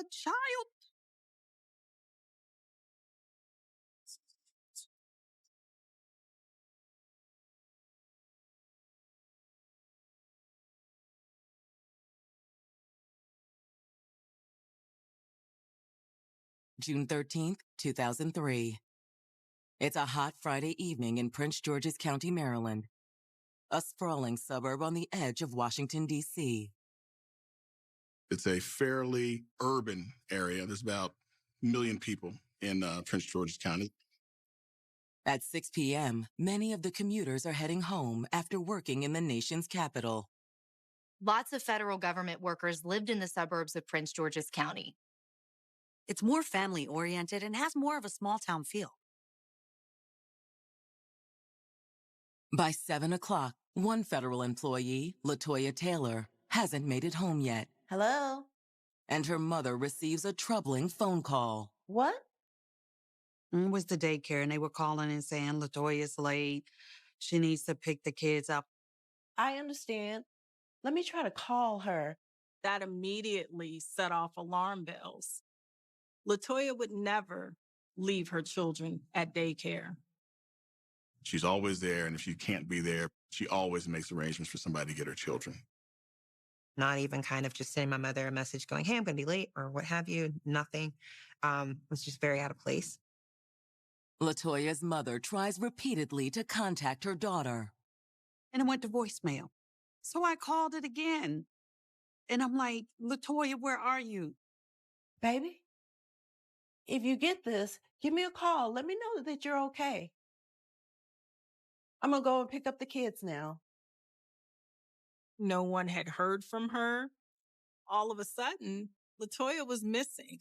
child. June 13th, 2003. It's a hot Friday evening in Prince George's County, Maryland, a sprawling suburb on the edge of Washington, D.C. It's a fairly urban area. There's about 1 million people in Prince George's County. At 6 p.m., many of the commuters are heading home after working in the nation's capital. Lots of federal government workers lived in the suburbs of Prince George's County. It's more family-oriented and has more of a small-town feel. By 7 o'clock, one federal employee, Latoya Taylor, hasn't made it home yet. Hello? And her mother receives a troubling phone call. What? It was the daycare, and they were calling and saying Latoya's late. She needs to pick the kids up. I understand. Let me try to call her. That immediately set off alarm bells. Latoya would never leave her children at daycare. She's always there, and if she can't be there, she always makes arrangements for somebody to get her children. Not even kind of just sending my mother a message going, hey, I'm going to be late or what have you. Nothing. Was just very out of place. Latoya's mother tries repeatedly to contact her daughter. And it went to voicemail. So I called it again. And I'm like, Latoya, where are you? Baby, if you get this, give me a call. Let me know that you're okay. I'm going to go and pick up the kids now. No one had heard from her. All of a sudden, Latoya was missing.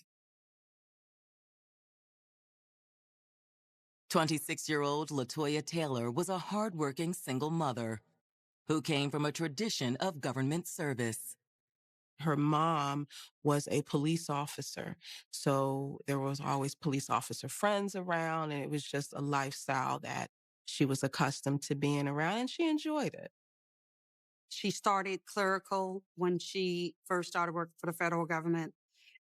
26-year-old Latoya Taylor was a hardworking single mother who came from a tradition of government service. Her mom was a police officer, so there was always police officer friends around, and it was just a lifestyle that she was accustomed to being around, and she enjoyed it. She started clerical when she first started working for the federal government.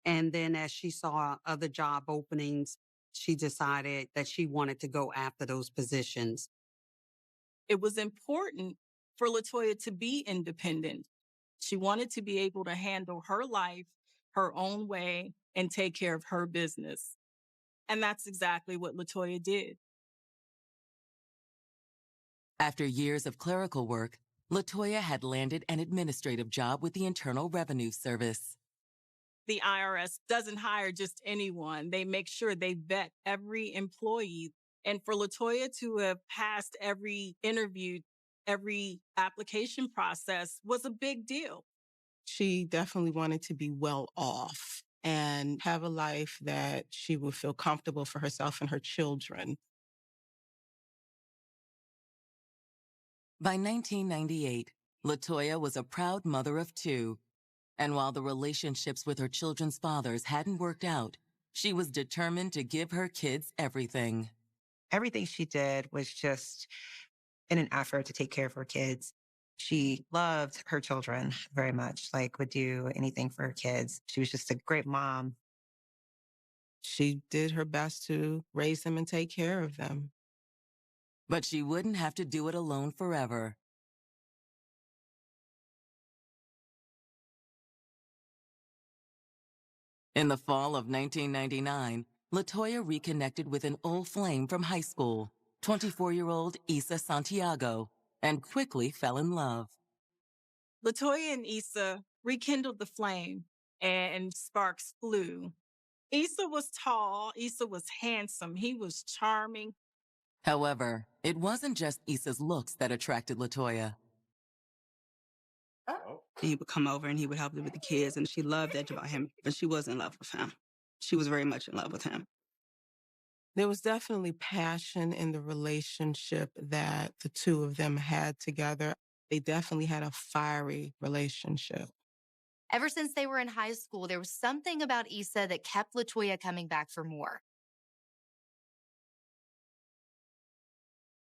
And then as she saw other job openings, she decided that she wanted to go after those positions. It was important for Latoya to be independent. She wanted to be able to handle her life her own way and take care of her business. And that's exactly what Latoya did. After years of clerical work, Latoya had landed an administrative job with the Internal Revenue Service. The IRS doesn't hire just anyone. They make sure they vet every employee. And for Latoya to have passed every interview, every application process was a big deal. She definitely wanted to be well off and have a life that she would feel comfortable for herself and her children. By 1998, Latoya was a proud mother of two. And while the relationships with her children's fathers hadn't worked out, she was determined to give her kids everything. Everything she did was just in an effort to take care of her kids. She loved her children very much, like would do anything for her kids. She was just a great mom. She did her best to raise them and take care of them. But she wouldn't have to do it alone forever. In the fall of 1999, Latoya reconnected with an old flame from high school, 24-year-old Issa Santiago, and quickly fell in love. Latoya and Issa rekindled the flame, and sparks flew. Issa was tall. Issa was handsome. He was charming. However, it wasn't just Issa's looks that attracted Latoya. He would come over and he would help her with the kids, and she loved that about him, but she was in love with him. She was very much in love with him. There was definitely passion in the relationship that the two of them had together. They definitely had a fiery relationship. Ever since they were in high school, there was something about Issa that kept Latoya coming back for more.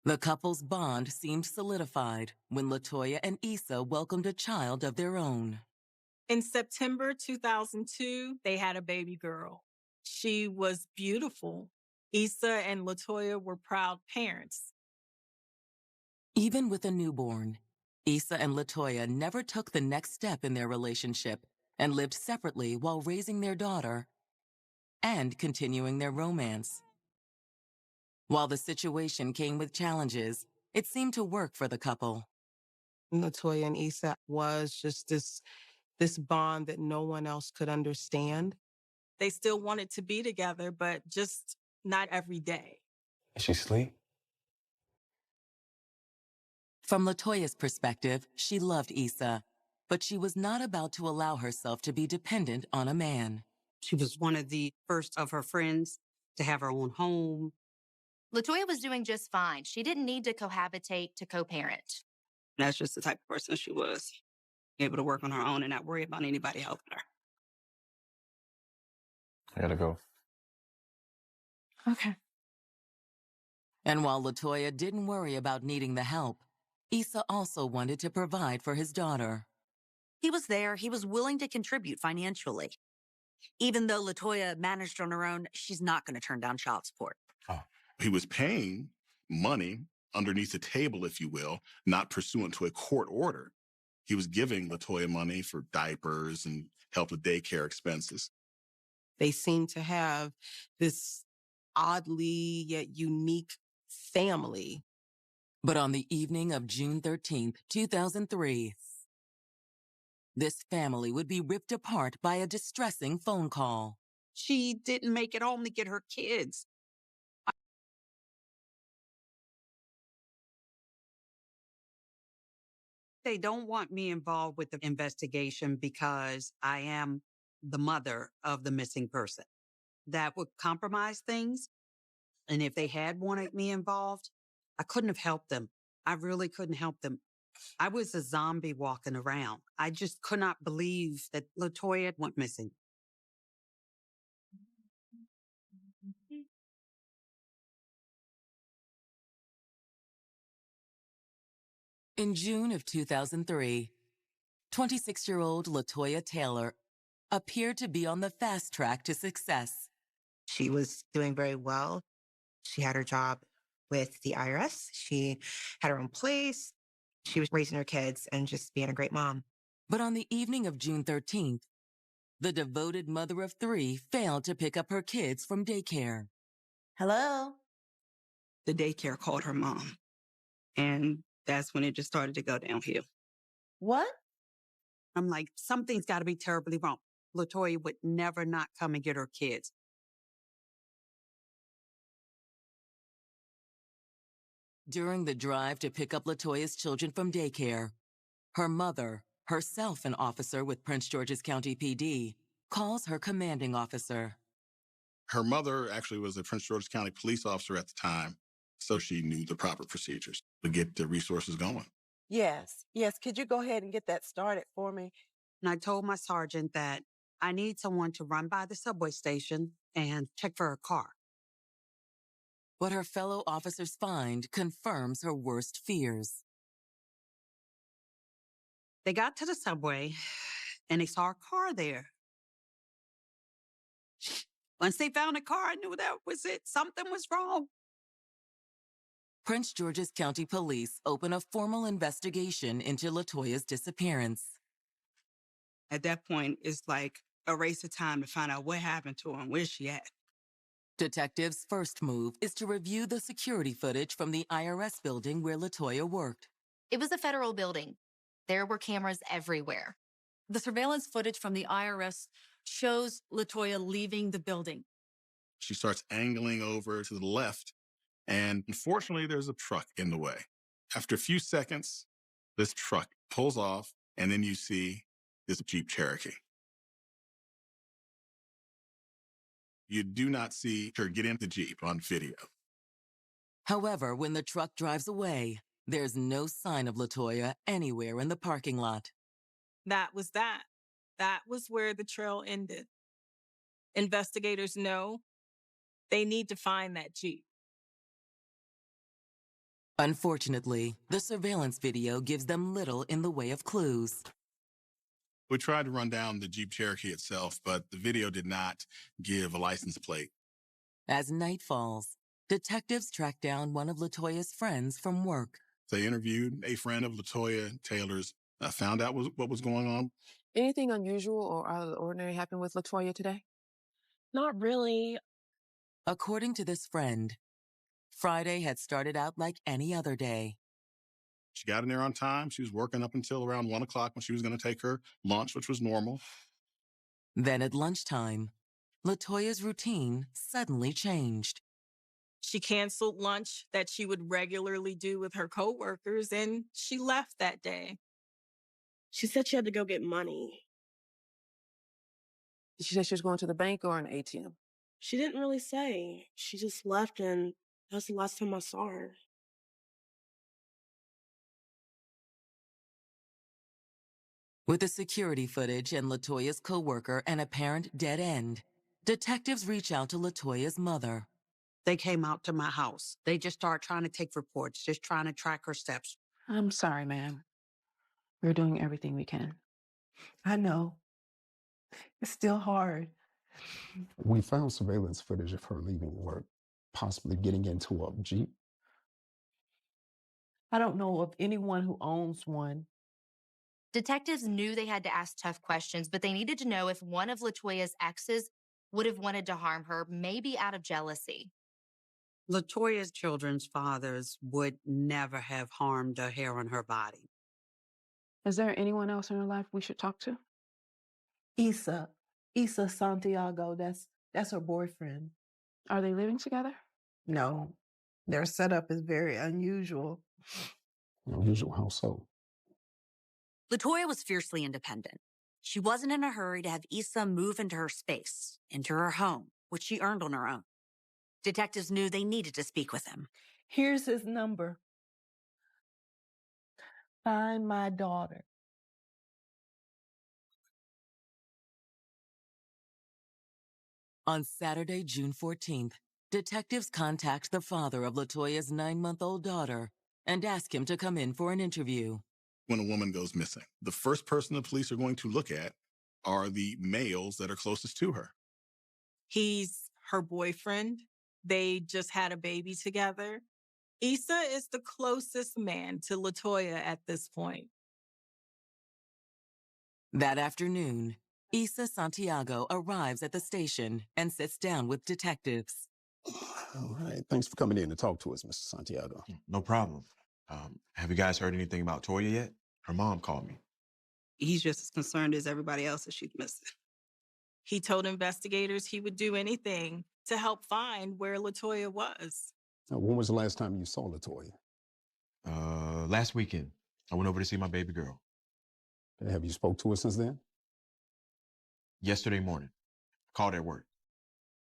The couple's bond seemed solidified when Latoya and Issa welcomed a child of their own. In September 2002, they had a baby girl. She was beautiful. Issa and LaToya were proud parents. Even with a newborn, Issa and LaToya never took the next step in their relationship and lived separately while raising their daughter and continuing their romance. While the situation came with challenges, it seemed to work for the couple. LaToya and Issa was just this bond that no one else could understand. They still wanted to be together, but just not every day. Is she asleep? From LaToya's perspective, she loved Issa, but she was not about to allow herself to be dependent on a man. She was one of the first of her friends to have her own home. LaToya was doing just fine. She didn't need to cohabitate to co-parent. That's just the type of person she was, able to work on her own and not worry about anybody helping her. I gotta go. Okay. And while LaToya didn't worry about needing the help, Issa also wanted to provide for his daughter. He was there. He was willing to contribute financially. Even though LaToya managed on her own, she's not going to turn down child support. Oh. He was paying money underneath the table, if you will, not pursuant to a court order. He was giving LaToya money for diapers and help with daycare expenses. They seemed to have this oddly yet unique family. But on the evening of June 13th, 2003, this family would be ripped apart by a distressing phone call. She didn't make it home to get her kids. They don't want me involved with the investigation because I am the mother of the missing person. That would compromise things. And if they had wanted me involved, I couldn't have helped them. I really couldn't help them. I was a zombie walking around. I just could not believe that LaToya went missing. In June of 2003, 26-year-old LaToya Taylor appeared to be on the fast track to success. She was doing very well. She had her job with the IRS. She had her own place. She was raising her kids and just being a great mom. But on the evening of June 13th, the devoted mother of three failed to pick up her kids from daycare. Hello? The daycare called her mom. And that's when it just started to go downhill. What? I'm like, something's got to be terribly wrong. LaToya would never not come and get her kids. During the drive to pick up LaToya's children from daycare, her mother, herself an officer with Prince George's County PD, calls her commanding officer. Her mother actually was a Prince George's County police officer at the time, so she knew the proper procedures to get the resources going. Yes. Yes. Could you go ahead and get that started for me? And I told my sergeant that I need someone to run by the subway station and check for her car. What her fellow officers find confirms her worst fears. They got to the subway and they saw a car there. Once they found a car, I knew that was it. Something was wrong. Prince George's County Police open a formal investigation into LaToya's disappearance. At that point, it's like a race of time to find out what happened to her and where's she at. Detectives' first move is to review the security footage from the IRS building where LaToya worked. It was a federal building. There were cameras everywhere. The surveillance footage from the IRS shows LaToya leaving the building. She starts angling over to the left, and unfortunately, there's a truck in the way. After a few seconds, this truck pulls off, and then you see this Jeep Cherokee. You do not see her get in the Jeep on video. However, when the truck drives away, there's no sign of LaToya anywhere in the parking lot. That was that. That was where the trail ended. Investigators know they need to find that Jeep. Unfortunately, the surveillance video gives them little in the way of clues. We tried to run down the Jeep Cherokee itself, but the video did not give a license plate. As night falls, detectives track down one of LaToya's friends from work. They interviewed a friend of LaToya Taylor's, found out what was going on. Anything unusual or out of the ordinary happened with LaToya today? Not really. According to this friend, Friday had started out like any other day. She got in there on time. She was working up until around 1 o'clock when she was going to take her lunch, which was normal. Then at lunchtime, LaToya's routine suddenly changed. She canceled lunch that she would regularly do with her coworkers, and she left that day. She said she had to go get money. She said she was going to the bank or an ATM. She didn't really say. She just left, and that was the last time I saw her. With the security footage and LaToya's coworker an apparent dead end, detectives reach out to LaToya's mother. They came out to my house. They just started trying to take reports, just trying to track her steps. I'm sorry, ma'am. We're doing everything we can. I know. It's still hard. We found surveillance footage of her leaving work, possibly getting into a Jeep. I don't know of anyone who owns one. Detectives knew they had to ask tough questions, but they needed to know if one of LaToya's exes would have wanted to harm her, maybe out of jealousy. LaToya's children's fathers would never have harmed a hair on her body. Is there anyone else in her life we should talk to? Isa Santiago, that's her boyfriend. Are they living together? No, their setup is very unusual. Unusual, how so? LaToya was fiercely independent. She wasn't in a hurry to have Issa move into her space, into her home, which she earned on her own. Detectives knew they needed to speak with him. Here's his number. Find my daughter. On Saturday, June 14th, detectives contact the father of LaToya's 9-month-old daughter and ask him to come in for an interview. When a woman goes missing, the first person the police are going to look at are the males that are closest to her. He's her boyfriend. They just had a baby together. Issa is the closest man to LaToya at this point. That afternoon, Issa Santiago arrives at the station and sits down with detectives. All right. Thanks for coming in to talk to us, Mr. Santiago. No problem. Have you guys heard anything about Toya yet? Her mom called me. He's just as concerned as everybody else that she's missing. He told investigators he would do anything to help find where LaToya was. Now, when was the last time you saw LaToya? Last weekend. I went over to see my baby girl. Have you spoke to her since then? Yesterday morning. Called at work.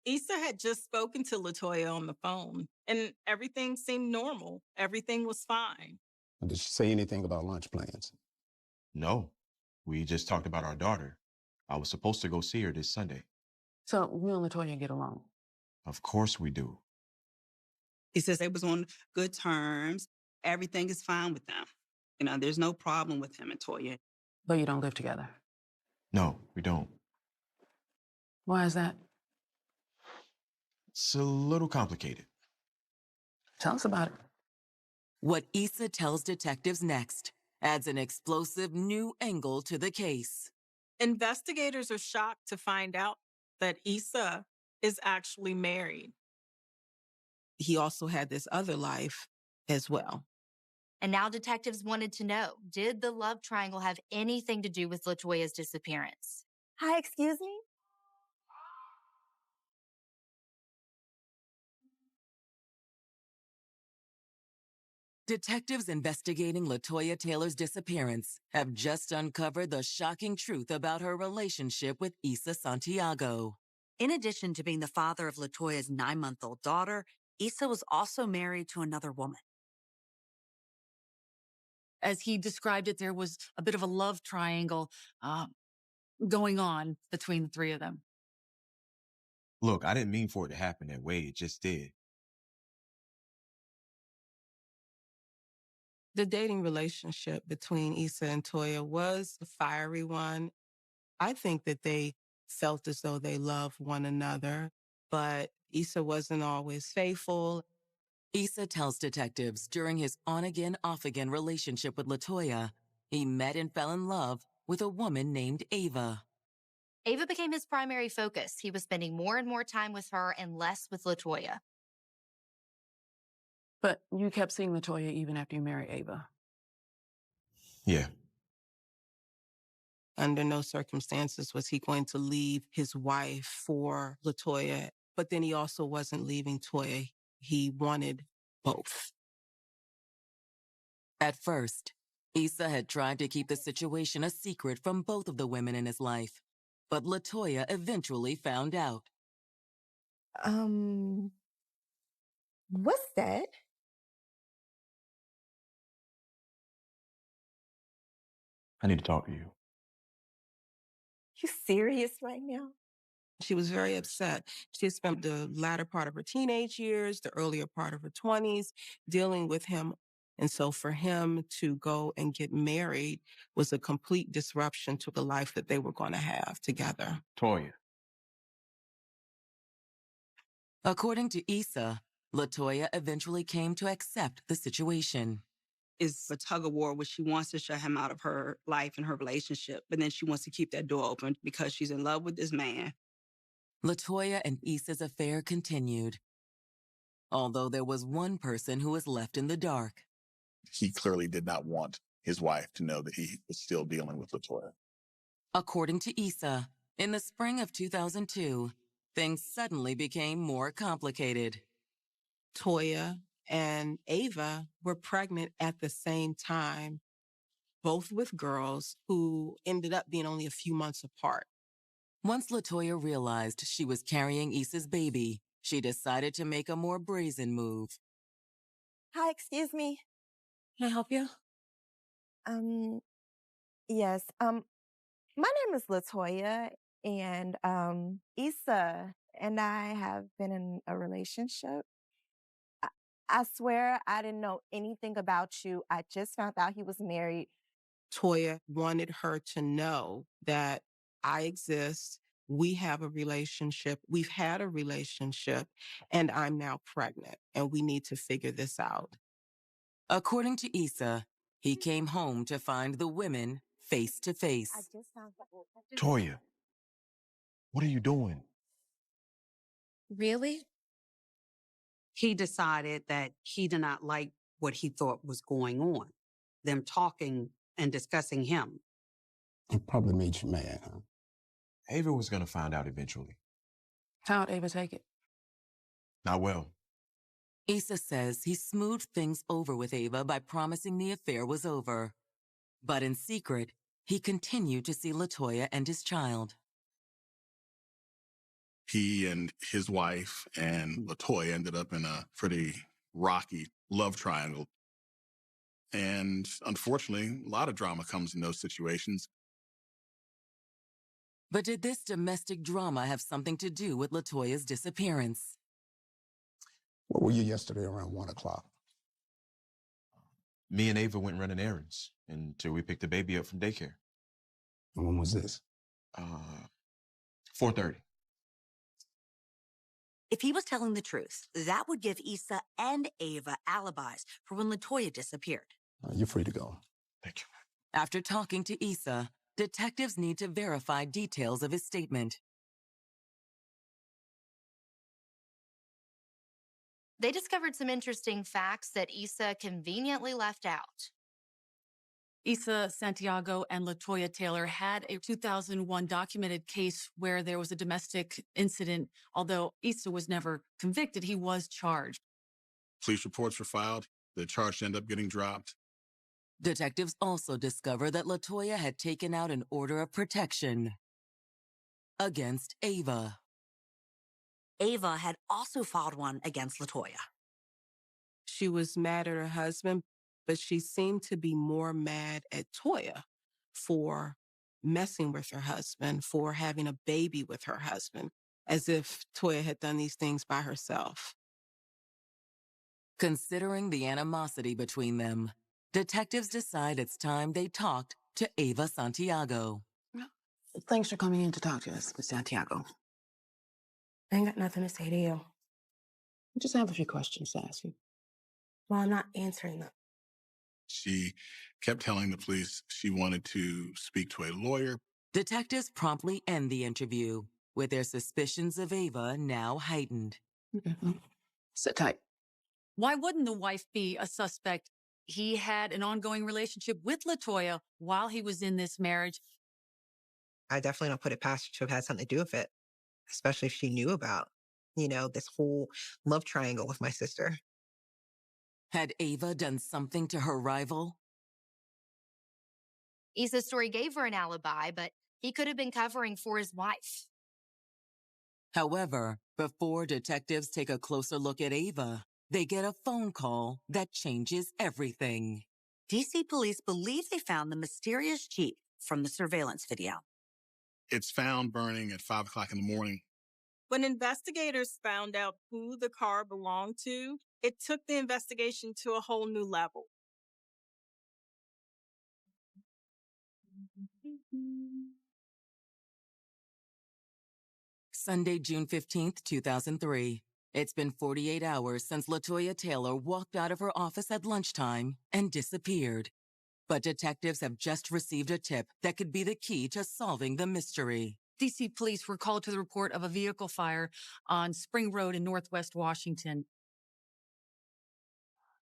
Issa had just spoken to LaToya on the phone, and everything seemed normal. Everything was fine. Did she say anything about lunch plans? No. We just talked about our daughter. I was supposed to go see her this Sunday. So we and LaToya get along? Of course we do. He says they was on good terms. Everything is fine with them. You know, there's no problem with him and Toya. But you don't live together? No, we don't. Why is that? It's a little complicated. Tell us about it. What Issa tells detectives next adds an explosive new angle to the case. Investigators are shocked to find out that Issa is actually married. He also had this other life as well. And now detectives wanted to know, did the love triangle have anything to do with LaToya's disappearance? Hi, excuse me? Detectives investigating LaToya Taylor's disappearance have just uncovered the shocking truth about her relationship with Issa Santiago. In addition to being the father of LaToya's 9-month-old daughter, Issa was also married to another woman. As he described it, there was a bit of a love triangle going on between the three of them. Look, I didn't mean for it to happen that way. It just did. The dating relationship between Issa and Toya was a fiery one. I think that they felt as though they loved one another, but Issa wasn't always faithful. Issa tells detectives during his on-again, off-again relationship with LaToya, he met and fell in love with a woman named Ava. Ava became his primary focus. He was spending more and more time with her and less with LaToya. But you kept seeing LaToya even after you married Ava. Yeah. Under no circumstances was he going to leave his wife for LaToya, but then he also wasn't leaving Toya. He wanted both. At first, Issa had tried to keep the situation a secret from both of the women in his life, but LaToya eventually found out. What's that? I need to talk to you. You serious right now? She was very upset. She had spent the latter part of her teenage years, the earlier part of her 20s, dealing with him. And so for him to go and get married was a complete disruption to the life that they were going to have together. Toya. According to Issa, LaToya eventually came to accept the situation. It's a tug of war where she wants to shut him out of her life and her relationship, but then she wants to keep that door open because she's in love with this man. LaToya and Issa's affair continued, although there was one person who was left in the dark. He clearly did not want his wife to know that he was still dealing with LaToya. According to Issa, in the spring of 2002, things suddenly became more complicated. Toya and Ava were pregnant at the same time, both with girls who ended up being only a few months apart. Once LaToya realized she was carrying Issa's baby, she decided to make a more brazen move. Hi, excuse me. Can I help you? Yes. My name is LaToya, and Issa and I have been in a relationship. I swear I didn't know anything about you. I just found out he was married. Toya wanted her to know that I exist. We have a relationship. We've had a relationship, and I'm now pregnant, and we need to figure this out. According to Issa, he came home to find the women face to I face. just found out. Toya, what are you doing? Really? He decided that he did not like what he thought was going on, them talking and discussing him. It probably made you mad, huh? Ava was going to find out eventually. How'd Ava take it? Not well. Issa says he smoothed things over with Ava by promising the affair was over. But in secret, he continued to see LaToya and his child. He and his wife and LaToya ended up in a pretty rocky love triangle. And unfortunately, a lot of drama comes in those situations. But did this domestic drama have something to do with LaToya's disappearance? Where were you yesterday around 1 o'clock? Me and Ava went running errands until we picked the baby up from daycare. And when was this? 4:30. If he was telling the truth, that would give Issa and Ava alibis for when LaToya disappeared. You're free to go. Thank you. After talking to Issa, detectives need to verify details of his statement. They discovered some interesting facts that Issa conveniently left out. Issa Santiago and LaToya Taylor had a 2001 documented case where there was a domestic incident. Although Issa was never convicted, he was charged. Police reports were filed. The charge ended up getting dropped. Detectives also discover that LaToya had taken out an order of protection against Ava. Ava had also filed one against LaToya. She was mad at her husband, but she seemed to be more mad at Toya for messing with her husband, for having a baby with her husband, as if Toya had done these things by herself. Considering the animosity between them, detectives decide it's time they talked to Ava Santiago. Thanks for coming in to talk to us, Ms. Santiago. I ain't got nothing to say to you. I just have a few questions to ask you. Well, I'm not answering them. She kept telling the police she wanted to speak to a lawyer. Detectives promptly end the interview, with their suspicions of Ava now heightened. Okay, well, sit tight. Why wouldn't the wife be a suspect? He had an ongoing relationship with LaToya while he was in this marriage. I definitely don't put it past her to have had something to do with it, especially if she knew about, this whole love triangle with my sister. Had Ava done something to her rival? Issa's story gave her an alibi, but he could have been covering for his wife. However, before detectives take a closer look at Ava, they get a phone call that changes everything. DC police believe they found the mysterious Jeep from the surveillance video. It's found burning at 5 o'clock in the morning. When investigators found out who the car belonged to, it took the investigation to a whole new level. Sunday, June 15th, 2003. It's been 48 hours since LaToya Taylor walked out of her office at lunchtime and disappeared. But detectives have just received a tip that could be the key to solving the mystery. DC police were called to the report of a vehicle fire on Spring Road in Northwest Washington.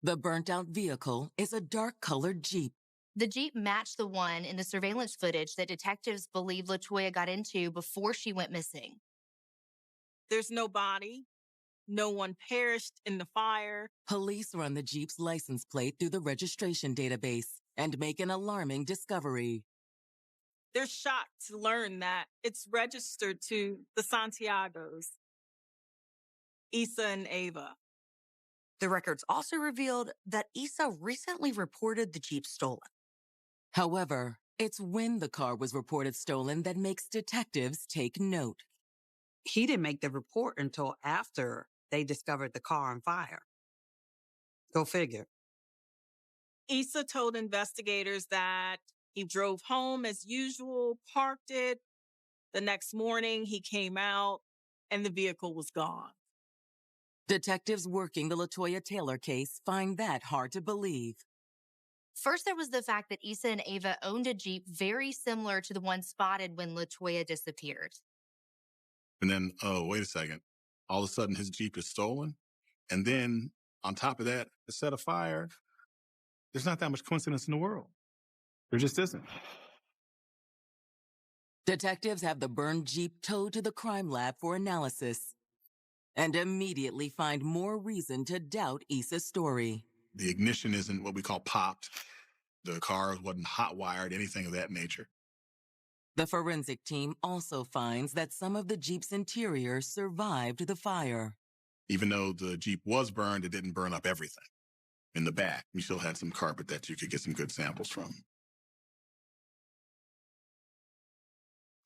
The burnt-out vehicle is a dark-colored Jeep. The Jeep matched the one in the surveillance footage that detectives believe LaToya got into before she went missing. There's no body. No one perished in the fire. Police run the Jeep's license plate through the registration database and make an alarming discovery. They're shocked to learn that it's registered to the Santiagos, Issa and Ava. The records also revealed that Issa recently reported the Jeep stolen. However, it's when the car was reported stolen that makes detectives take note. He didn't make the report until after they discovered the car on fire. Go figure. Issa told investigators that he drove home as usual, parked it. The next morning, he came out and the vehicle was gone. Detectives working the LaToya Taylor case find that hard to believe. First, there was the fact that Issa and Ava owned a Jeep very similar to the one spotted when LaToya disappeared. And then, oh, wait a second. All of a sudden, his Jeep is stolen. And then, on top of that, it set a fire. There's not that much coincidence in the world. There just isn't. Detectives have the burned Jeep towed to the crime lab for analysis and immediately find more reason to doubt Issa's story. The ignition isn't what we call popped. The car wasn't hot-wired, anything of that nature. The forensic team also finds that some of the Jeep's interior survived the fire. Even though the Jeep was burned, it didn't burn up everything. In the back, we still had some carpet that you could get some good samples from.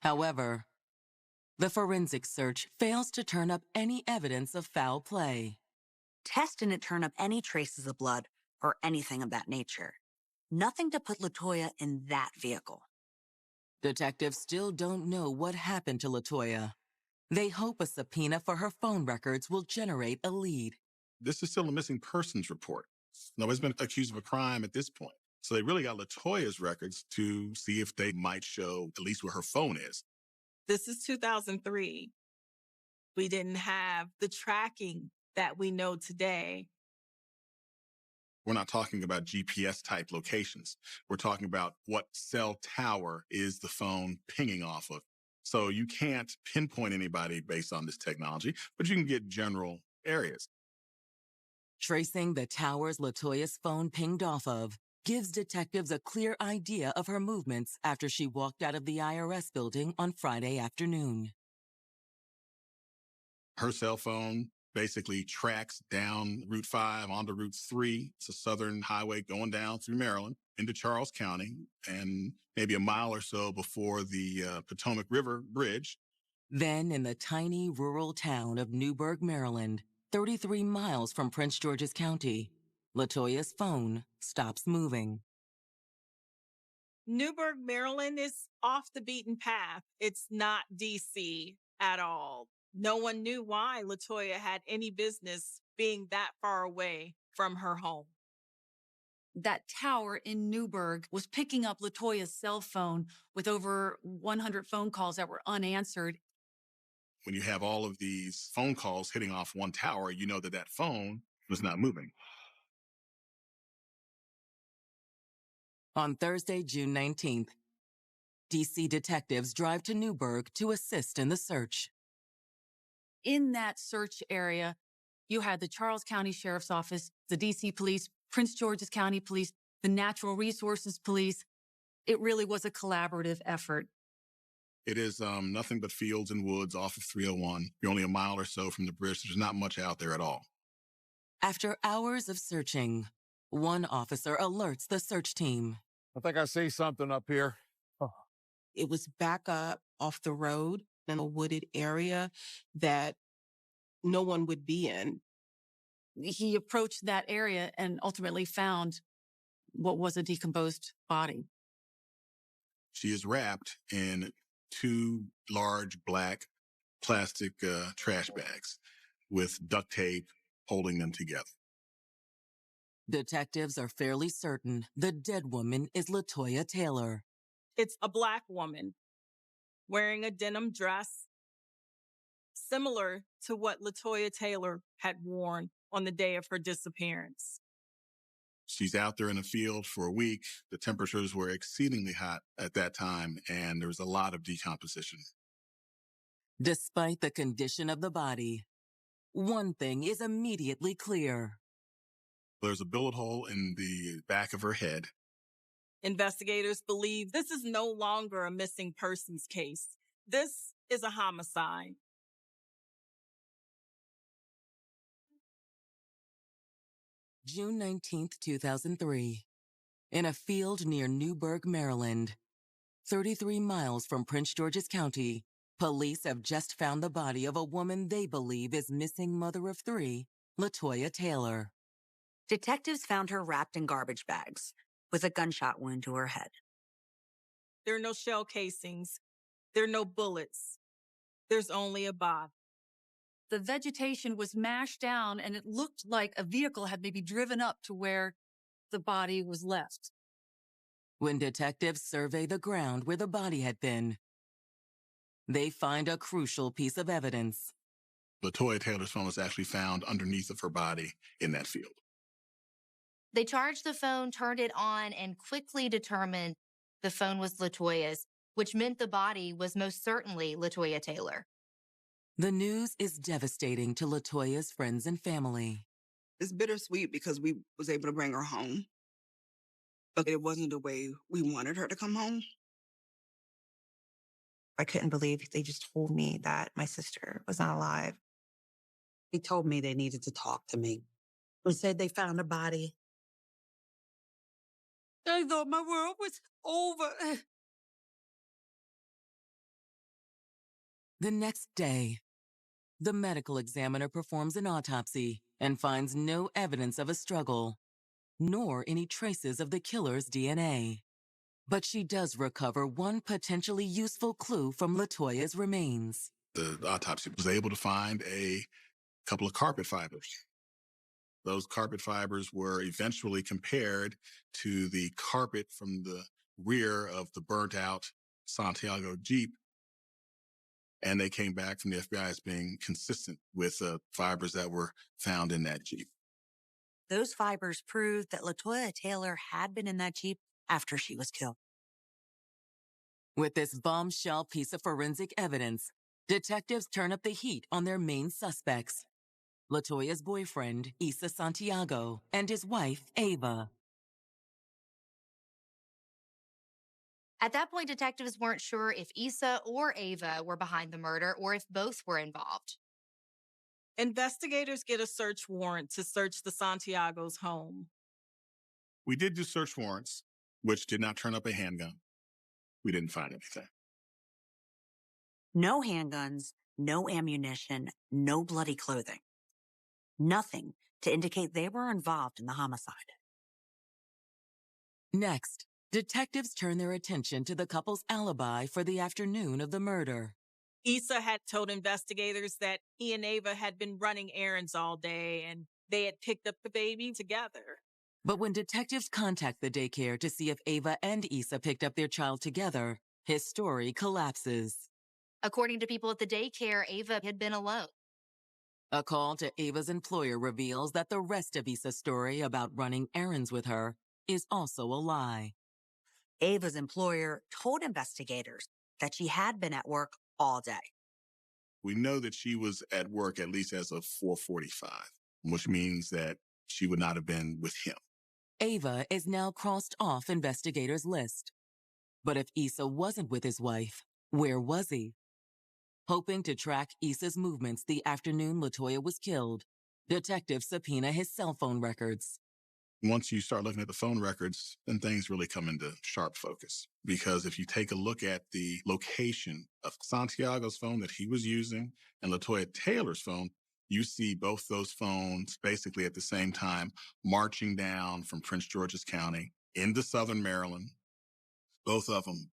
However, the forensic search fails to turn up any evidence of foul play. Tests didn't turn up any traces of blood or anything of that nature. Nothing to put LaToya in that vehicle. Detectives still don't know what happened to LaToya. They hope a subpoena for her phone records will generate a lead. This is still a missing persons report. Nobody's been accused of a crime at this point. So they really got LaToya's records to see if they might show at least where her phone is. This is 2003. We didn't have the tracking that we know today. We're not talking about GPS-type locations. We're talking about what cell tower is the phone pinging off of. So you can't pinpoint anybody based on this technology, but you can get general areas. Tracing the towers LaToya's phone pinged off of gives detectives a clear idea of her movements after she walked out of the IRS building on Friday afternoon. Her cell phone basically tracks down Route 5 onto Route 3. It's a southern highway going down through Maryland into Charles County, and maybe a mile or so before the Potomac River Bridge. Then in the tiny rural town of Newburgh, Maryland, 33 miles from Prince George's County, LaToya's phone stops moving. Newburgh, Maryland is off the beaten path. It's not DC at all. No one knew why LaToya had any business being that far away from her home. That tower in Newburgh was picking up LaToya's cell phone with over 100 phone calls that were unanswered. When you have all of these phone calls hitting off one tower, you know that that phone was not moving. On Thursday, June 19th, DC detectives drive to Newburgh to assist in the search. In that search area, you had the Charles County Sheriff's Office, the DC Police, Prince George's County Police, the Natural Resources Police. It really was a collaborative effort. It is nothing but fields and woods off of 301. You're only a mile or so from the bridge. There's not much out there at all. After hours of searching, one officer alerts the search team. I think I see something up here. Oh. It was back up off the road in a wooded area that no one would be in. He approached that area and ultimately found what was a decomposed body. She is wrapped in 2 large black plastic trash bags with duct tape holding them together. Detectives are fairly certain the dead woman is LaToya Taylor. It's a Black woman wearing a denim dress similar to what LaToya Taylor had worn on the day of her disappearance. She's out there in the field for a week. The temperatures were exceedingly hot at that time, and there was a lot of decomposition. Despite the condition of the body, one thing is immediately clear. There's a bullet hole in the back of her head. Investigators believe this is no longer a missing persons case. This is a homicide. June 19th, 2003. In a field near Newburgh, Maryland, 33 miles from Prince George's County, police have just found the body of a woman they believe is missing mother of 3, LaToya Taylor. Detectives found her wrapped in garbage bags with a gunshot wound to her head. There are no shell casings. There are no bullets. There's only a body. The vegetation was mashed down and it looked like a vehicle had maybe driven up to where the body was left. When detectives survey the ground where the body had been, they find a crucial piece of evidence. LaToya Taylor's phone was actually found underneath of her body in that field. They charged the phone, turned it on, and quickly determined the phone was LaToya's, which meant the body was most certainly LaToya Taylor. The news is devastating to LaToya's friends and family. It's bittersweet because we was able to bring her home, but it wasn't the way we wanted her to come home. I couldn't believe they just told me that my sister was not alive. He told me they needed to talk to me. He said they found a body. I thought my world was over. The next day, the medical examiner performs an autopsy and finds no evidence of a struggle, nor any traces of the killer's DNA. But she does recover one potentially useful clue from LaToya's remains. The autopsy was able to find a couple of carpet fibers. Those carpet fibers were eventually compared to the carpet from the rear of the burnt out Santiago Jeep. And they came back from the FBI as being consistent with fibers that were found in that Jeep. Those fibers proved that LaToya Taylor had been in that Jeep after she was killed. With this bombshell piece of forensic evidence, detectives turn up the heat on their main suspects: LaToya's boyfriend, Issa Santiago, and his wife, Ava. At that point, detectives weren't sure if Issa or Ava were behind the murder or if both were involved. Investigators get a search warrant to search the Santiago's home. We did do search warrants, which did not turn up a handgun. We didn't find anything. No handguns, no ammunition, no bloody clothing. Nothing to indicate they were involved in the homicide. Next, Detectives turn their attention to the couple's alibi for the afternoon of the murder. Issa had told investigators that he and Ava had been running errands all day and they had picked up the baby together. But when detectives contact the daycare to see if Ava and Issa picked up their child together, his story collapses. According to people at the daycare, Ava had been alone. A call to Ava's employer reveals that the rest of Issa's story about running errands with her is also a lie. Ava's employer told investigators that she had been at work all day. We know that she was at work at least as of 4:45, which means that she would not have been with him. Ava is now crossed off investigators' list. But if Issa wasn't with his wife, where was he? Hoping to track Issa's movements the afternoon LaToya was killed, detectives subpoena his cell phone records. Once you start looking at the phone records, then things really come into sharp focus. Because if you take a look at the location of Santiago's phone that he was using and LaToya Taylor's phone, you see both those phones basically at the same time marching down from Prince George's County into southern Maryland, both of them.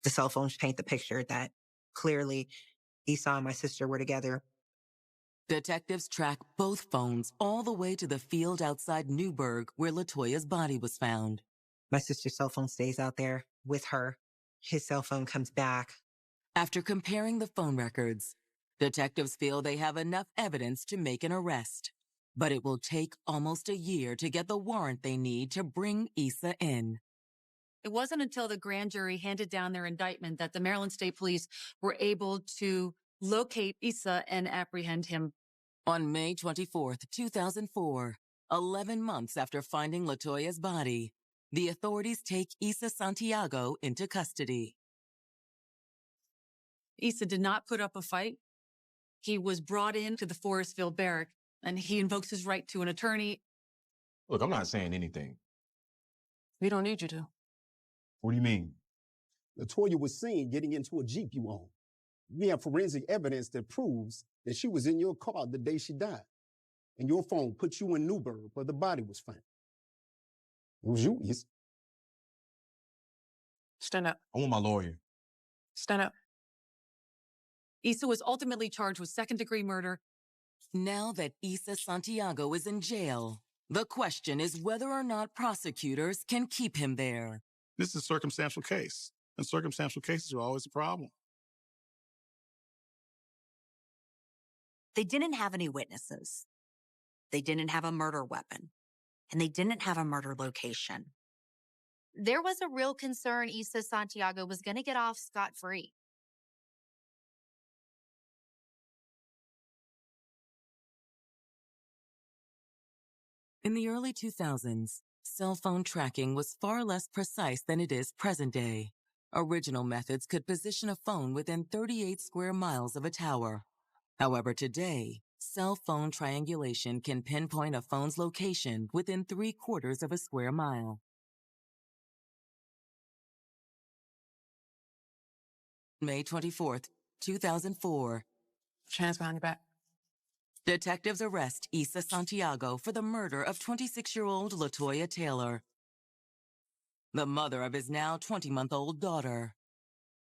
The cell phones paint the picture that clearly Esau and my sister were together. Detectives track both phones all the way to the field outside Newburgh where LaToya's body was found. My sister's cell phone stays out there with her. His cell phone comes back. After comparing the phone records, detectives feel they have enough evidence to make an arrest. But it will take almost a year to get the warrant they need to bring Issa in. It wasn't until the grand jury handed down their indictment that the Maryland State Police were able to locate Issa and apprehend him. On May 24th, 2004, 11 months after finding LaToya's body, the authorities take Issa Santiago into custody. Issa did not put up a fight. He was brought into the Forestville barrack, and he invokes his right to an attorney. Look, I'm not saying anything. We don't need you to. What do you mean? LaToya was seen getting into a Jeep you own. We have forensic evidence that proves that she was in your car the day she died. And your phone put you in Newburgh where the body was found. It was you, Issa. Stand up. I want my lawyer. Stand up. Issa was ultimately charged with second-degree murder. Now that Issa Santiago is in jail, the question is whether or not prosecutors can keep him there. This is a circumstantial case, and circumstantial cases are always a problem. They didn't have any witnesses. They didn't have a murder weapon. And they didn't have a murder location. There was a real concern Issa Santiago was going to get off scot-free. In the early 2000s, cell phone tracking was far less precise than it is present day. Original methods could position a phone within 38 square miles of a tower. However, today, cell phone triangulation can pinpoint a phone's location within 3/4 of a square mile. May 24th, 2004. Hands behind your back. Detectives arrest Issa Santiago for the murder of 26-year-old LaToya Taylor, the mother of his now 20-month-old daughter.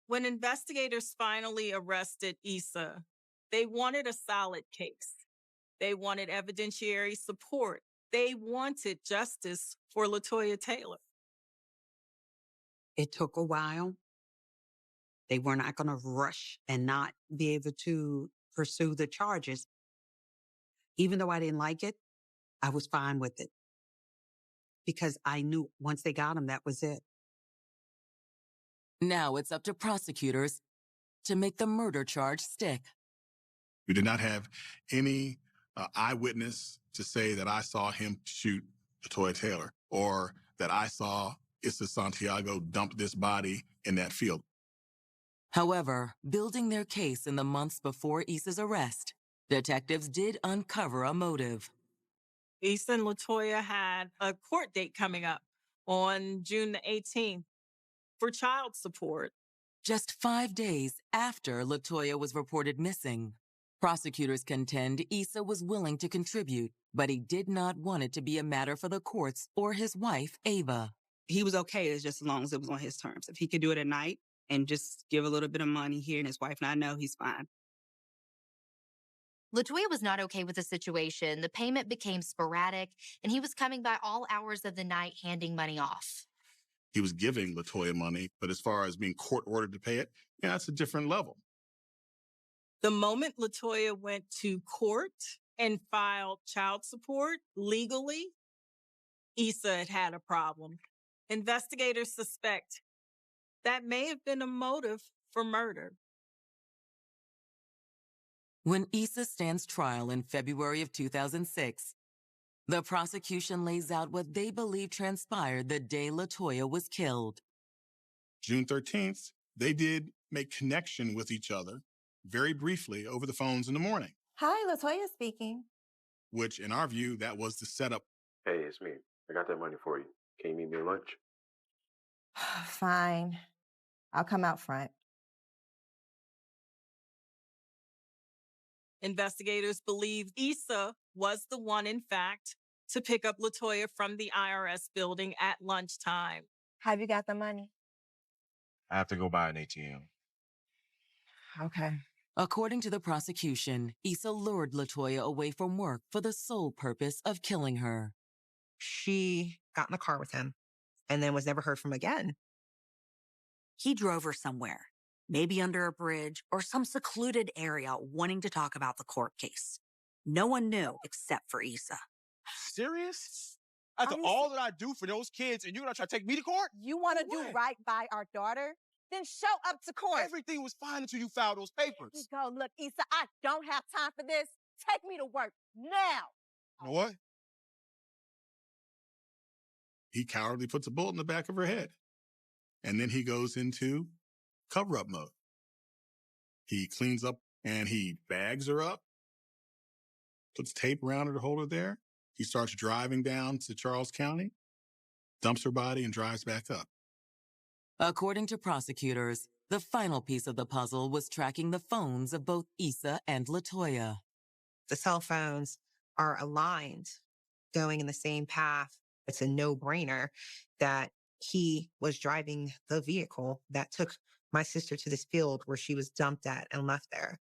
When investigators finally arrested Issa, they wanted a solid case. They wanted evidentiary support. They wanted justice for LaToya Taylor. It took a while. They were not going to rush and not be able to pursue the charges. Even though I didn't like it, I was fine with it. Because I knew once they got him, that was it. Now it's up to prosecutors to make the murder charge stick. We did not have any eyewitness to say that I saw him shoot LaToya Taylor or that I saw Issa Santiago dump this body in that field. However, building their case in the months before Issa's arrest, detectives did uncover a motive. Issa and LaToya had a court date coming up on June the 18th for child support. Just 5 days after LaToya was reported missing. Prosecutors contend Issa was willing to contribute, but he did not want it to be a matter for the courts or his wife, Ava. He was okay just as long as it was on his terms. If he could do it at night and just give a little bit of money here and his wife and I know, he's fine. LaToya was not okay with the situation. The payment became sporadic, and he was coming by all hours of the night handing money off. He was giving LaToya money, but as far as being court ordered to pay it, yeah, that's a different level. The moment LaToya went to court and filed child support legally, Issa had a problem. Investigators suspect that may have been a motive for murder. When Issa stands trial in February of 2006, the prosecution lays out what they believe transpired the day LaToya was killed. June 13th, they did make connection with each other very briefly over the phones in the morning, Hi, LaToya speaking. which in our view, that was the setup. Hey, it's me. I got that money for you. Can you meet me at lunch? Fine. I'll come out front. Investigators believe Issa was the one, in fact, to pick up LaToya from the IRS building at lunchtime. Have you got the money? I have to go buy an ATM. Okay. According to the prosecution, Issa lured LaToya away from work for the sole purpose of killing her. She got in the car with him and then was never heard from again. He drove her somewhere, maybe under a bridge or some secluded area, wanting to talk about the court case. No one knew except for Issa. Serious? After all that I do for those kids, and you're gonna try to take me to court? You want to do right by our daughter? Then show up to court. Everything was fine until you filed those papers. Go, look, Issa, I don't have time for this. Take me to work now. You know what? He cowardly puts a bullet in the back of her head. And then he goes into cover-up mode. He cleans up and he bags her up, puts tape around her to hold her there. He starts driving down to Charles County, dumps her body, and drives back up. According to prosecutors, the final piece of the puzzle was tracking the phones of both Issa and LaToya. The cell phones are aligned, going in the same path. It's a no-brainer that he was driving the vehicle that took my sister to this field where she was dumped at and left there.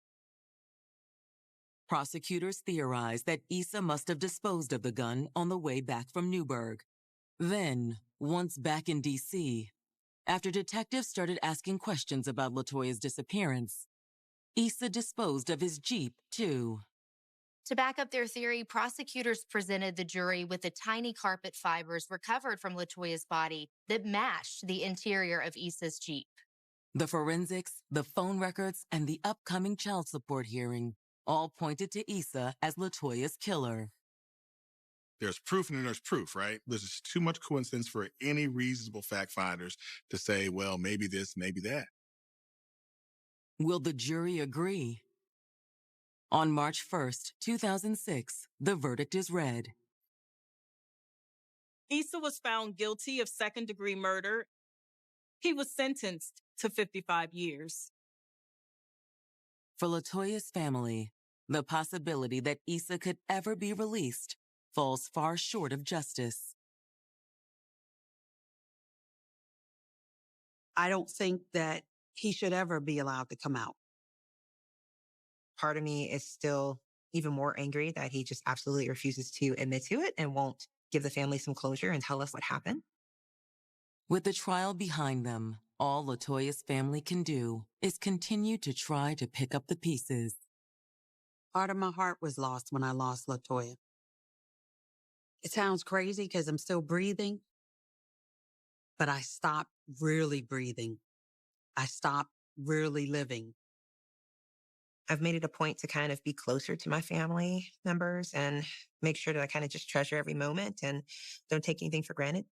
Prosecutors theorize that Issa must have disposed of the gun on the way back from Newburgh. Then, once back in D.C., after detectives started asking questions about LaToya's disappearance, Issa disposed of his Jeep, too. To back up their theory, prosecutors presented the jury with the tiny carpet fibers recovered from LaToya's body that matched the interior of Issa's Jeep. The forensics, the phone records, and the upcoming child support hearing all pointed to Issa as LaToya's killer. There's proof and then there's proof, right? There's just too much coincidence for any reasonable fact finders to say, well, maybe this, maybe that. Will the jury agree? On March 1st, 2006, the verdict is read. Issa was found guilty of second-degree murder. He was sentenced to 55 years. For LaToya's family, the possibility that Issa could ever be released falls far short of justice. I don't think that he should ever be allowed to come out. Part of me is still even more angry that he just absolutely refuses to admit to it and won't give the family some closure and tell us what happened. With the trial behind them, all LaToya's family can do is continue to try to pick up the pieces. Part of my heart was lost when I lost LaToya. It sounds crazy because I'm still breathing, but I stopped really breathing. I stopped really living. I've made it a point to kind of be closer to my family members and make sure that I kind of just treasure every moment and don't take anything for granted.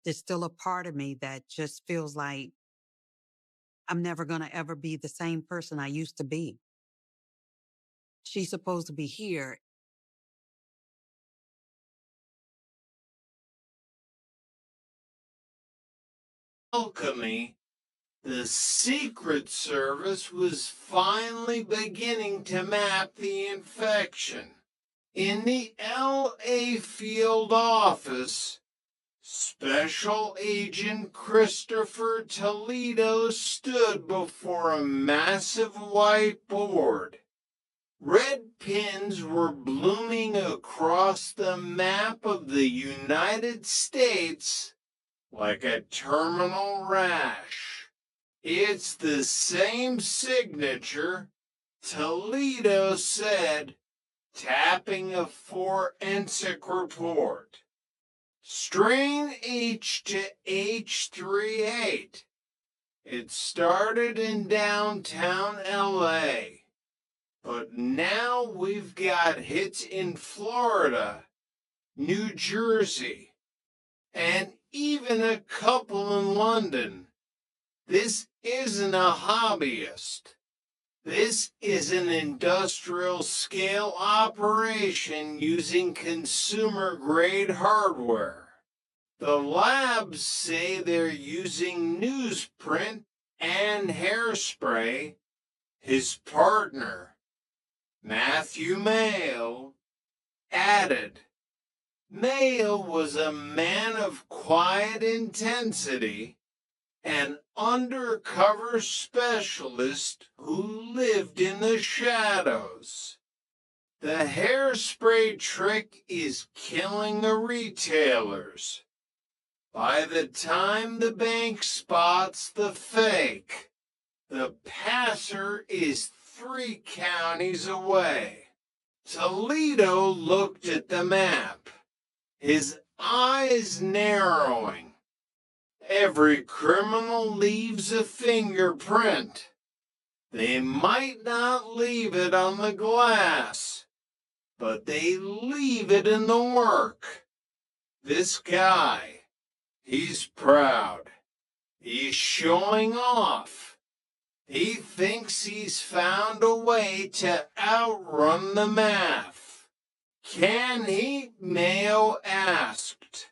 There's still a part of me that just feels like I'm never going to ever be the same person I used to be. She's supposed to be here. Locally, The Secret Service was finally beginning to map the infection. In the L.A. field office, Special Agent Christopher Toledo stood before a massive whiteboard. Red pins were blooming across the map of the United States like a terminal rash. It's the same signature, Toledo said, tapping a forensic report. Strain H to H38. It started in downtown LA, but now we've got hits in Florida, New Jersey, and even a couple in London. This isn't a hobbyist. This is an industrial-scale operation using consumer-grade hardware. The labs say they're using newsprint and hairspray. His partner, Matthew Mayo, added. Mayo was a man of quiet intensity, an undercover specialist who lived in the shadows. The hairspray trick is killing the retailers. By the time the bank spots the fake, the passer is 3 counties away. Toledo looked at the map, his eyes narrowing. Every criminal leaves a fingerprint. They might not leave it on the glass, but they leave it in the work. This guy, he's proud. He's showing off. He thinks he's found a way to outrun the math. Can he? Mayo asked.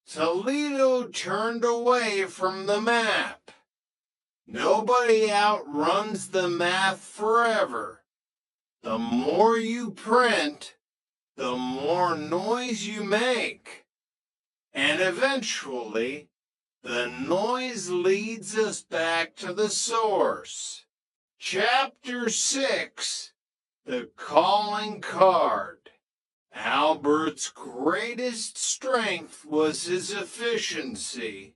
Toledo turned away from the map. Nobody outruns the math forever. The more you print, the more noise you make. And eventually, the noise leads us back to the source. Chapter 6, The Calling Card. Albert's greatest strength was his efficiency,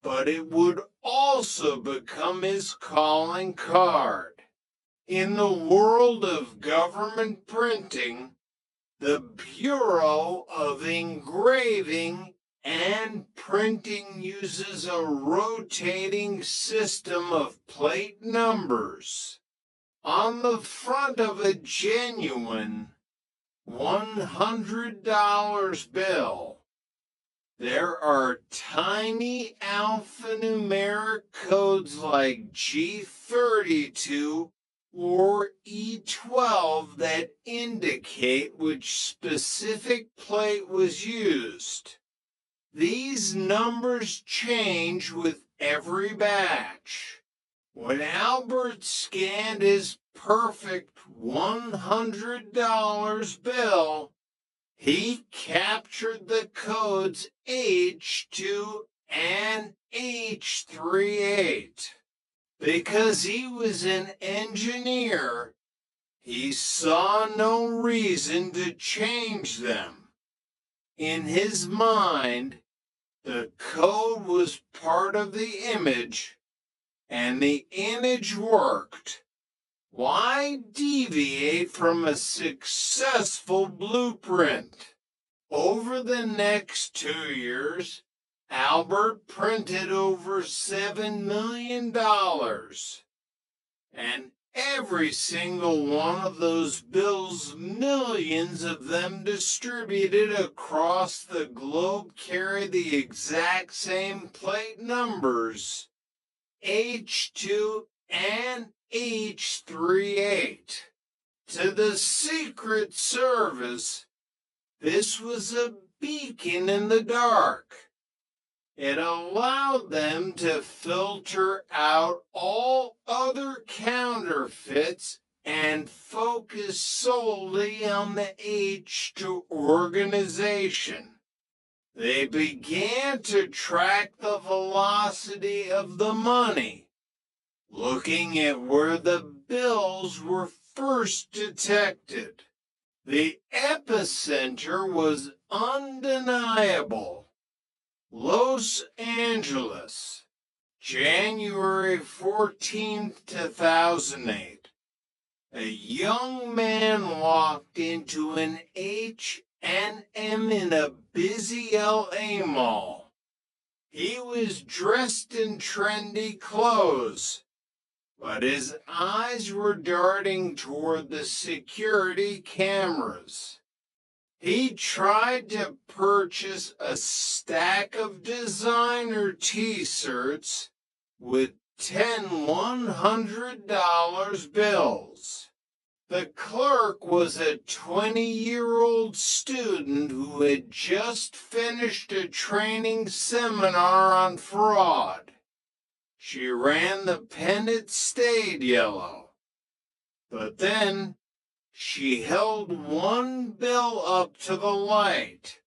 but it would also become his calling card. In the world of government printing, the Bureau of Engraving and Printing uses a rotating system of plate numbers. On the front of a genuine $100 bill, there are tiny alphanumeric codes like G32 or E12 that indicate which specific plate was used. These numbers change with every batch. When Albert scanned his perfect $100 bill, he captured the codes H2 and H38. Because he was an engineer, he saw no reason to change them. In his mind, the code was part of the image, and the image worked. Why deviate from a successful blueprint? Over the next 2 years, Albert printed over $7 million. And every single one of those bills, millions of them distributed across the globe, carry the exact same plate numbers, H2 and H38. To the Secret Service, this was a beacon in the dark. It allowed them to filter out all other counterfeits and focus solely on the H to organization. They began to track the velocity of the money, looking at where the bills were first detected. The epicenter was undeniable. Los Angeles, January 14th, 2008. A young man walked into an H&M in a busy LA mall. He was dressed in trendy clothes, but his eyes were darting toward the security cameras. He tried to purchase a stack of designer t-shirts with 10 $100 bills. The clerk was a 20-year-old student who had just finished a training seminar on fraud. She ran the pen it stayed yellow. But then she held one bill up to the light.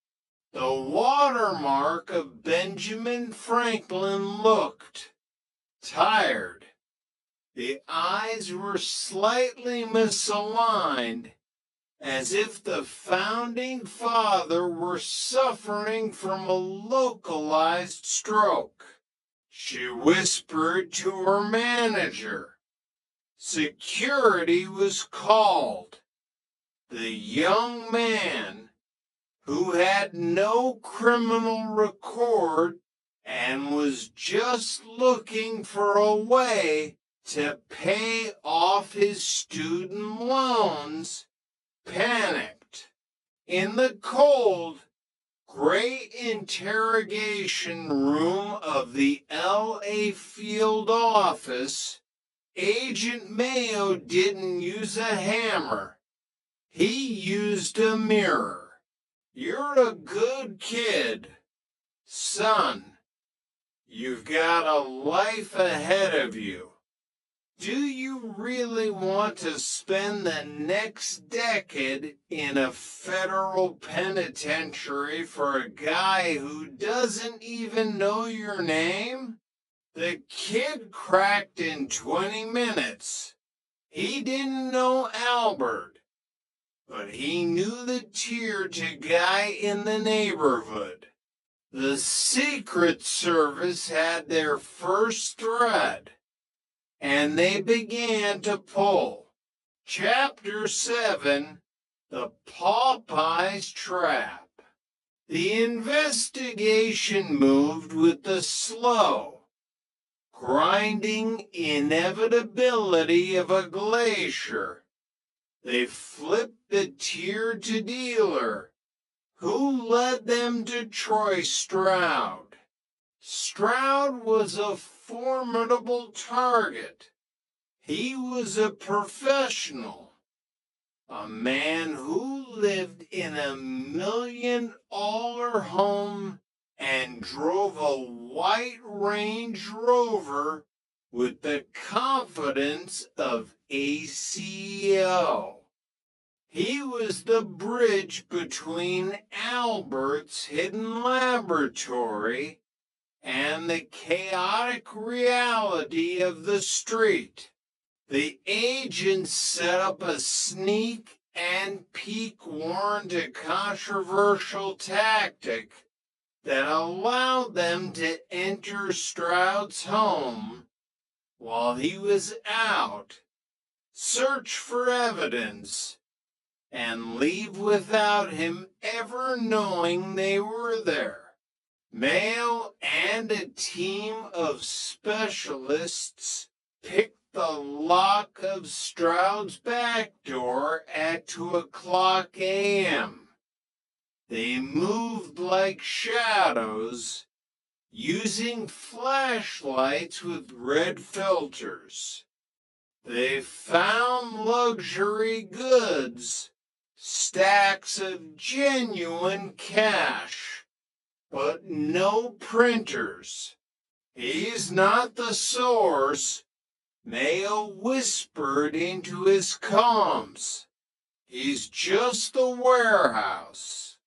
The watermark of Benjamin Franklin looked tired. The eyes were slightly misaligned, as if the founding father were suffering from a localized stroke. She whispered to her manager. Security was called. The young man, who had no criminal record and was just looking for a way to pay off his student loans, panicked. In the cold, gray interrogation room of the LA field office, Agent Mayo didn't use a hammer. He used a mirror. You're a good kid. Son, you've got a life ahead of you. Do you really want to spend the next decade in a federal penitentiary for a guy who doesn't even know your name? The kid cracked in 20 minutes. He didn't know Albert, but he knew the tier-to guy in the neighborhood. The Secret Service had their first thread, and they began to pull. Chapter 7, The Popeye's Trap. The investigation moved with the slow, grinding inevitability of a glacier. They flipped the tier to dealer, who led them to Troy Stroud. Stroud was a formidable target. He was a professional, a man who lived in a $1 million home and drove a white Range Rover with the confidence of a CEO. He was the bridge between Albert's hidden laboratory and the chaotic reality of the street. The agents set up a sneak and peek warrant a controversial tactic that allowed them to enter Stroud's home while he was out, search for evidence, and leave without him ever knowing they were there. Mayo and a team of specialists picked the lock of Stroud's back door at 2:00 a.m. They moved like shadows, using flashlights with red filters. They found luxury goods, stacks of genuine cash, but no printers. He's not the source, Mayo whispered into his comms. He's just the warehouse.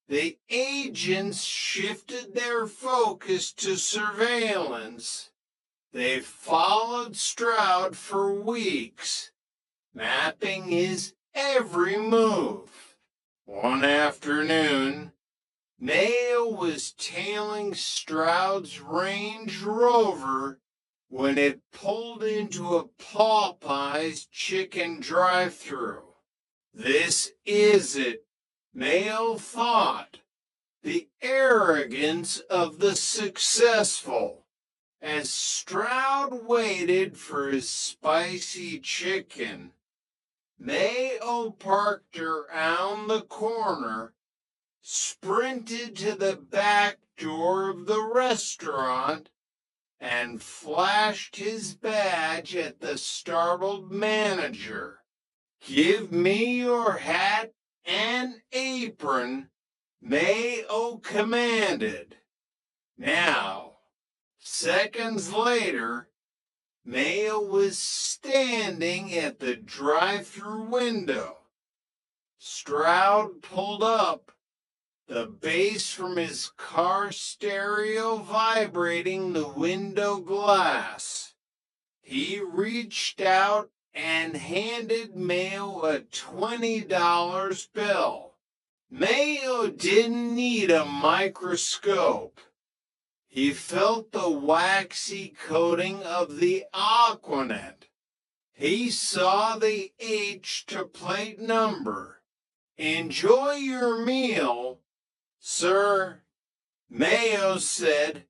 The agents shifted their focus to surveillance. They followed Stroud for weeks, mapping his every move. One afternoon, Mayo was tailing Stroud's Range Rover when it pulled into a Popeyes chicken drive-thru. This is it, Mayo thought. The arrogance of the successful. As Stroud waited for his spicy chicken, Mayo parked around the corner, sprinted to the back door of the restaurant, and flashed his badge at the startled manager. "Give me your hat and apron," Mayo commanded. Now, seconds later, Mayo was standing at the drive-thru window. Stroud pulled up, the bass from his car stereo vibrating the window glass. He reached out and handed Mayo a $20 bill. Mayo didn't need a microscope. He felt the waxy coating of the Aquanet. He saw the H to plate number. "Enjoy your meal, sir," Mayo said,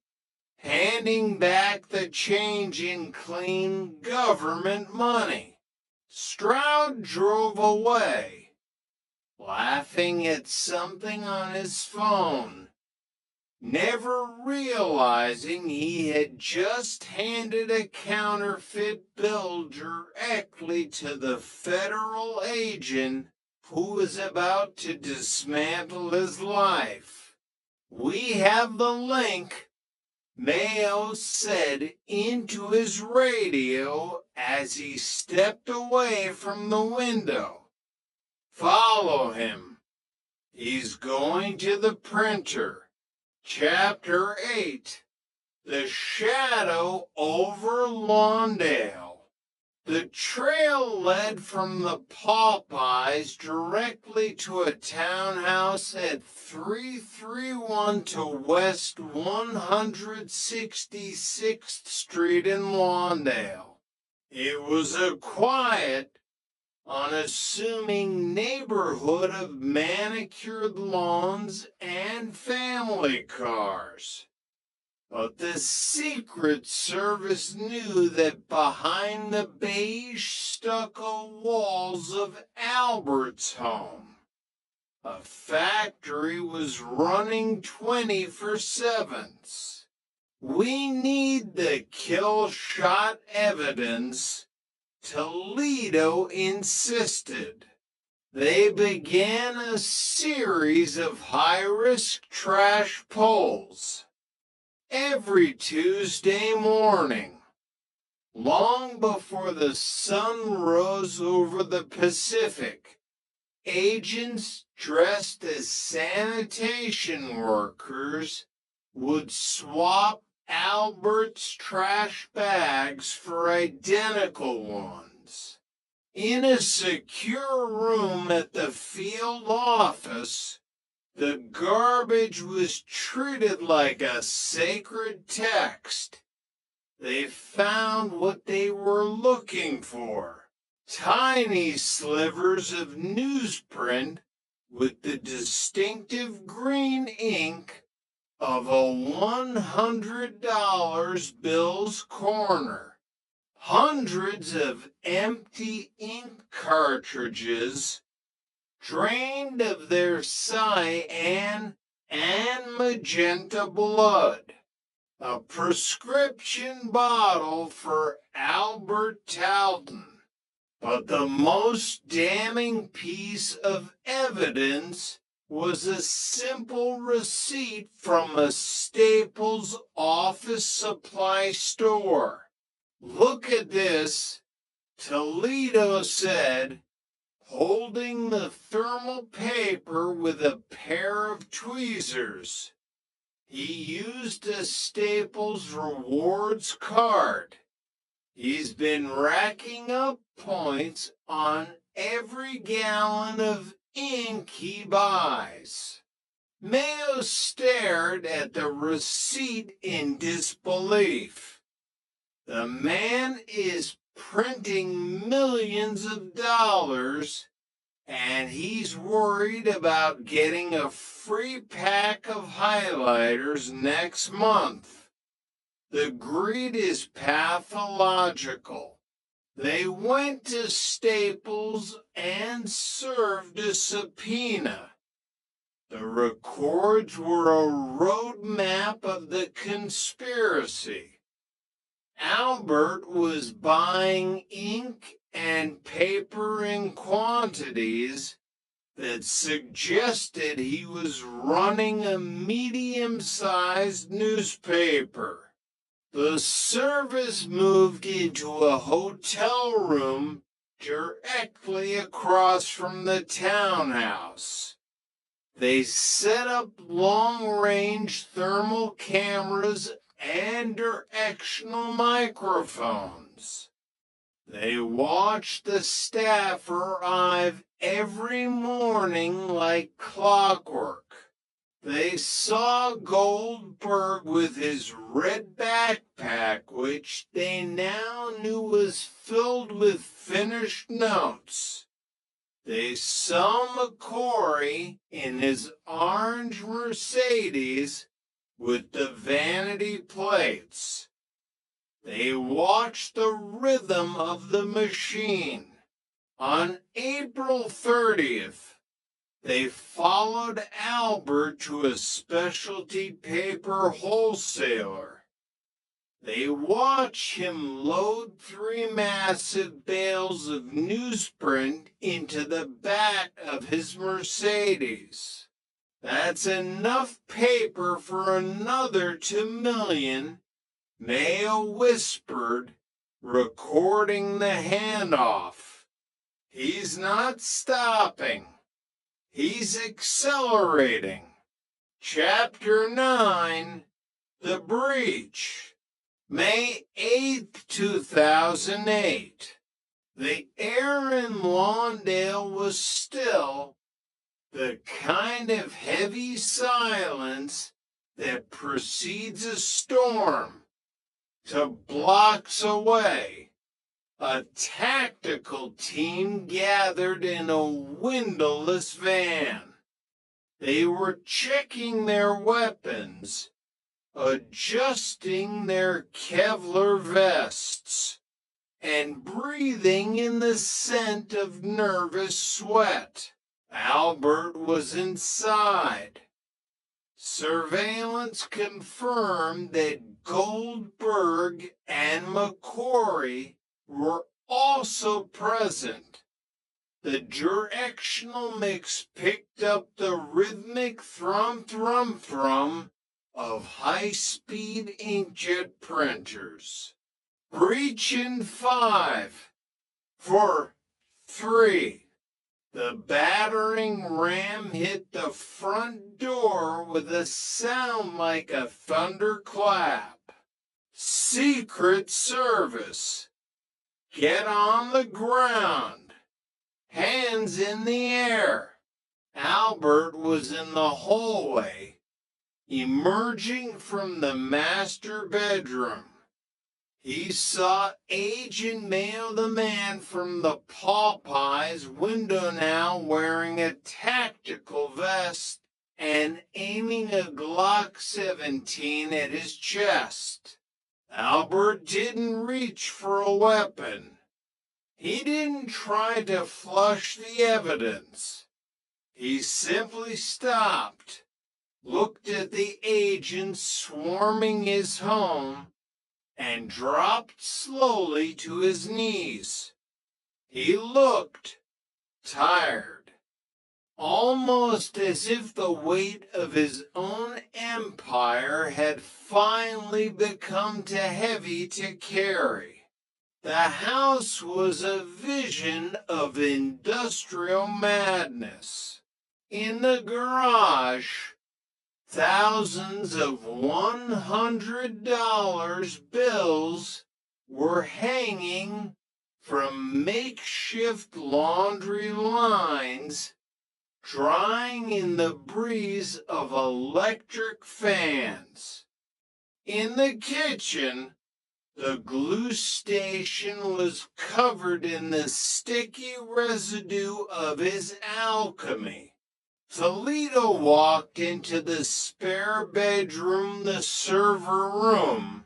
handing back the change in clean government money. Stroud drove away, laughing at something on his phone, never realizing he had just handed a counterfeit bill directly to the federal agent who was about to dismantle his life. "We have the link," Mayo said into his radio as he stepped away from the window. "Follow him. He's going to the printer." Chapter 8. The Shadow over Lawndale. The trail led from the Popeyes directly to a townhouse at 331 West 166th Street in Lawndale. It was a quiet, unassuming neighborhood of manicured lawns and family cars. But the Secret Service knew that behind the beige stucco walls of Albert's home, a factory was running 24/7s. "We need the kill shot evidence," Toledo insisted. They began a series of high-risk trash pulls. Every Tuesday morning, long before the sun rose over the Pacific, agents dressed as sanitation workers would swap Albert's trash bags for identical ones. In a secure room at the field office, the garbage was treated like a sacred text. They found what they were looking for: tiny slivers of newsprint with the distinctive green ink of a $100 bill's corner. Hundreds of empty ink cartridges drained of their cyan and magenta blood. A prescription bottle for Albert Talton. But the most damning piece of evidence was a simple receipt from a Staples office supply store. "Look at this," Toledo said, holding the thermal paper with a pair of tweezers. He used a Staples Rewards card. He's been racking up points on every gallon of ink he buys. Mayo stared at the receipt in disbelief. The man is printing millions of dollars, and he's worried about getting a free pack of highlighters next month. The greed is pathological. They went to Staples and served a subpoena. The records were a road map of the conspiracy. Albert was buying ink and paper in quantities that suggested he was running a medium-sized newspaper. The service moved into a hotel room directly across from the townhouse. They set up long-range thermal cameras and directional microphones. They watched the staff arrive every morning like clockwork. They saw Goldberg with his red backpack, which they now knew was filled with finished notes. They saw McCory in his orange Mercedes with the vanity plates. They watched the rhythm of the machine. On April 30th, they followed Albert to a specialty paper wholesaler. They watched him load 3 massive bales of newsprint into the back of his Mercedes. "That's enough paper for another 2 million, Mayo whispered, recording the handoff. "He's not stopping. He's accelerating." Chapter 9, The Breach. May 8th, 2008. The air in Lawndale was still, the kind of heavy silence that precedes a storm. To blocks away, a tactical team gathered in a windowless van. They were checking their weapons, adjusting their Kevlar vests, and breathing in the scent of nervous sweat. Albert was inside. Surveillance confirmed that Goldberg and McCory were also present. The directional mix picked up the rhythmic thrum-thrum-thrum of high-speed inkjet printers. Breach in 5, 4, 3. The battering ram hit the front door with a sound like a thunderclap. Secret Service. Get on the ground. Hands in the air. Albert was in the hallway, emerging from the master bedroom. He saw Agent Mayo the man from the Popeyes window now wearing a tactical vest and aiming a Glock 17 at his chest. Albert didn't reach for a weapon. He didn't try to flush the evidence. He simply stopped, looked at the agents swarming his home, and dropped slowly to his knees. He looked tired. almost as if the weight of his own empire had finally become too heavy to carry. The house was a vision of industrial madness. In the garage, thousands of $100 bills were hanging from makeshift laundry lines, drying in the breeze of electric fans. In the kitchen, the glue station was covered in the sticky residue of his alchemy. Toledo walked into the spare bedroom, the server room.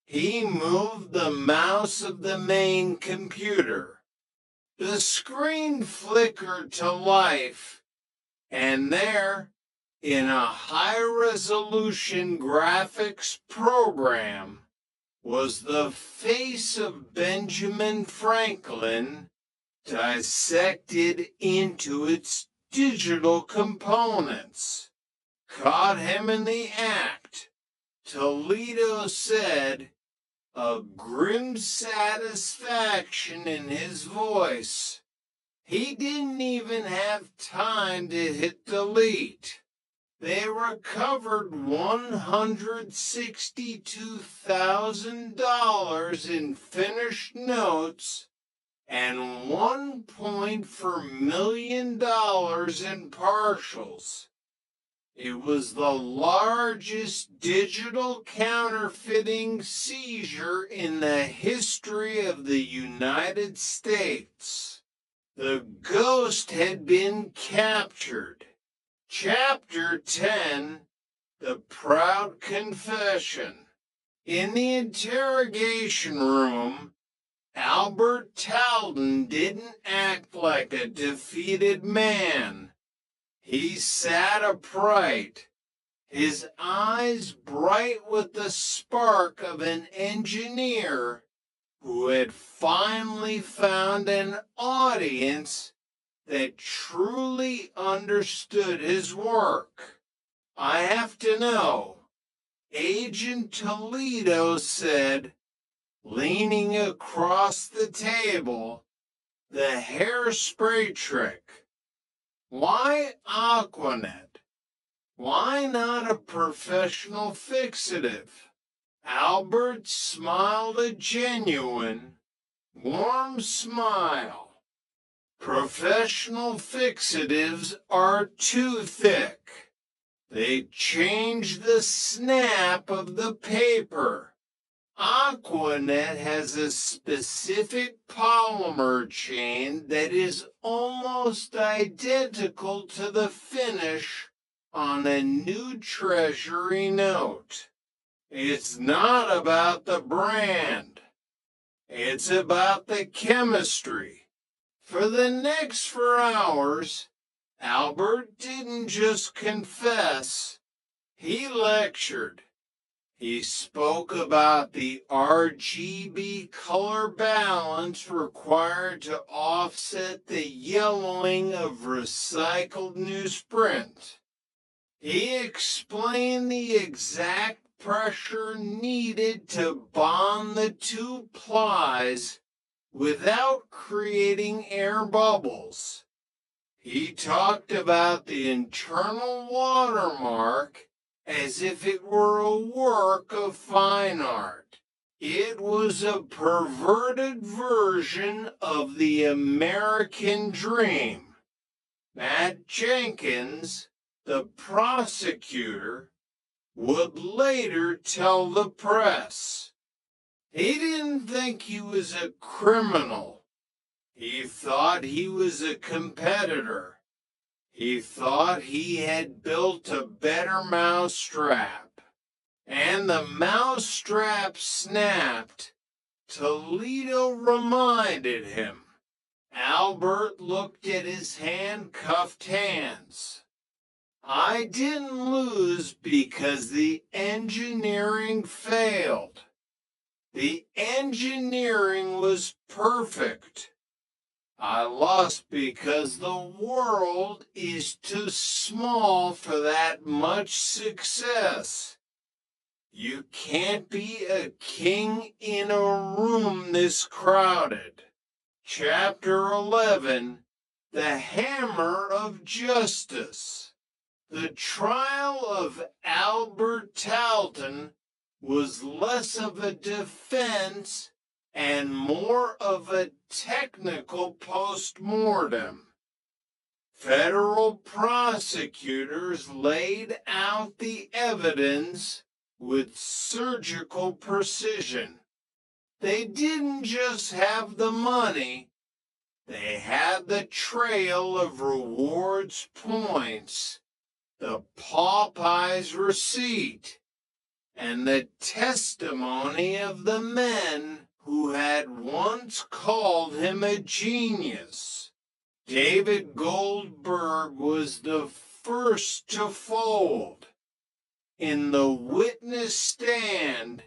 He moved the mouse of the main computer. The screen flickered to life, and there, in a high-resolution graphics program, was the face of Benjamin Franklin dissected into its digital components. Caught him in the act, Toledo said, a grim satisfaction in his voice. He didn't even have time to hit delete. They recovered $162,000 in finished notes and $1.4 million in partials. It was the largest digital counterfeiting seizure in the history of the United States. The ghost had been captured. Chapter 10, The Proud Confession. In the interrogation room, Albert Talden didn't act like a defeated man. He sat upright, his eyes bright with the spark of an engineer who had finally found an audience that truly understood his work. I have to know, Agent Toledo said, leaning across the table, the hairspray trick. Why Aquanet? Why not a professional fixative? Albert smiled a genuine, warm smile. Professional fixatives are too thick. They change the snap of the paper. Aquanet has a specific polymer chain that is almost identical to the finish on a new Treasury note. It's not about the brand. It's about the chemistry. For the next 4 hours, Albert didn't just confess, he lectured. He spoke about the RGB color balance required to offset the yellowing of recycled newsprint. He explained the exact pressure needed to bond the two plies without creating air bubbles. He talked about the internal watermark as if it were a work of fine art. It was a perverted version of the American dream. Matt Jenkins, the prosecutor, would later tell the press. He didn't think he was a criminal. He thought he was a competitor. He thought he had built a better mousetrap. And the mousetrap snapped. Toledo reminded him. Albert looked at his handcuffed hands. I didn't lose because the engineering failed. The engineering was perfect. I lost because the world is too small for that much success. You can't be a king in a room this crowded. Chapter 11, The Hammer of Justice. The trial of Albert Talton was less of a defense and more of a technical post-mortem. Federal prosecutors laid out the evidence with surgical precision. They didn't just have the money, they had the trail of rewards points, the Popeyes receipt, and the testimony of the men who had once called him a genius. David Goldberg was the first to fold. In the witness stand,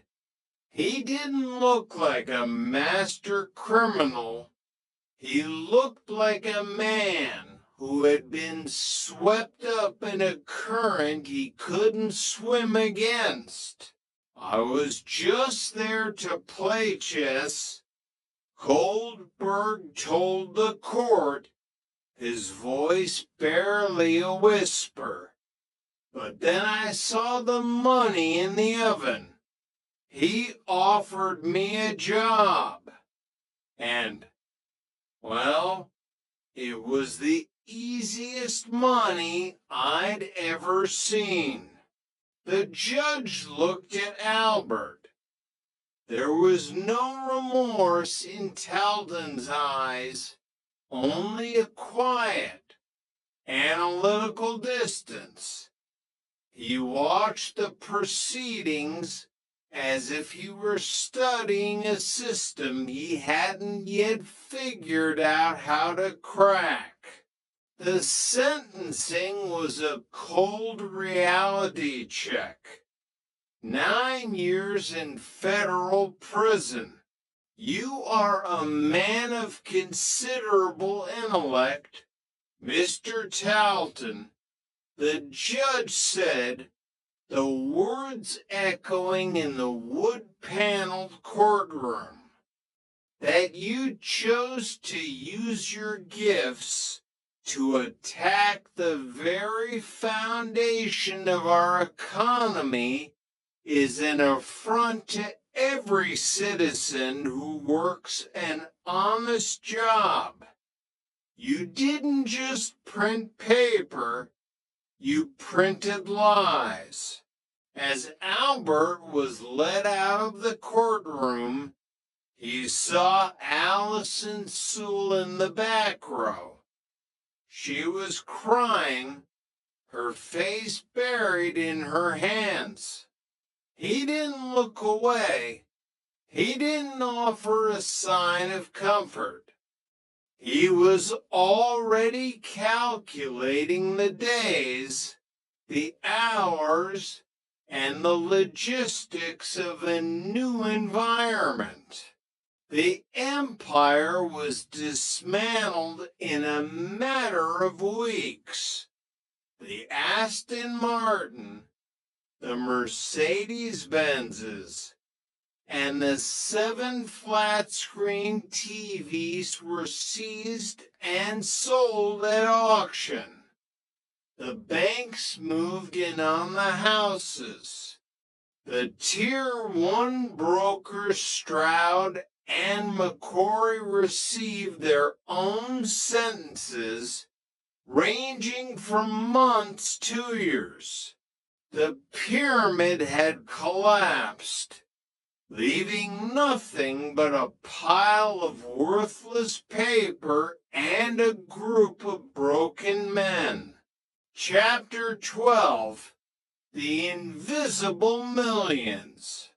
he didn't look like a master criminal. He looked like a man who had been swept up in a current he couldn't swim against. I was just there to play chess. Goldberg told the court, his voice barely a whisper. But then I saw the money in the oven. He offered me a job. And, well, it was the easiest money I'd ever seen. The judge looked at Albert. There was no remorse in Talton's eyes, only a quiet, analytical distance. He watched the proceedings as if he were studying a system he hadn't yet figured out how to crack. The sentencing was a cold reality check. 9 years in federal prison. You are a man of considerable intellect, Mr. Talton. The judge said, the words echoing in the wood-paneled courtroom, that you chose to use your gifts to attack the very foundation of our economy is an affront to every citizen who works an honest job. You didn't just print paper, you printed lies. As Albert was led out of the courtroom, he saw Allison Sewell in the back row. She was crying, her face buried in her hands. He didn't look away. He didn't offer a sign of comfort. He was already calculating the days, the hours, and the logistics of a new environment. The empire was dismantled in a matter of weeks. The Aston Martin, the Mercedes-Benzes, and the 7 flat-screen TVs were seized and sold at auction. The banks moved in on the houses. The Tier 1 brokers Stroud and McCory received their own sentences, ranging from months to years. The pyramid had collapsed, leaving nothing but a pile of worthless paper and a group of broken men. Chapter 12, The Invisible Millions.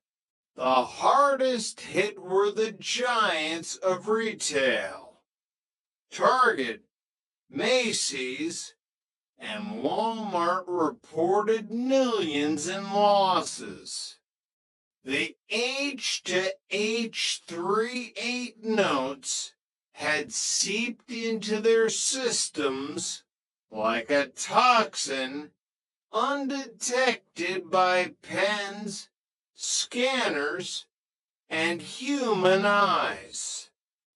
The hardest hit were the giants of retail. Target, Macy's, and Walmart reported millions in losses. The H to H38 notes had seeped into their systems like a toxin, undetected by pens, scanners, and human eyes.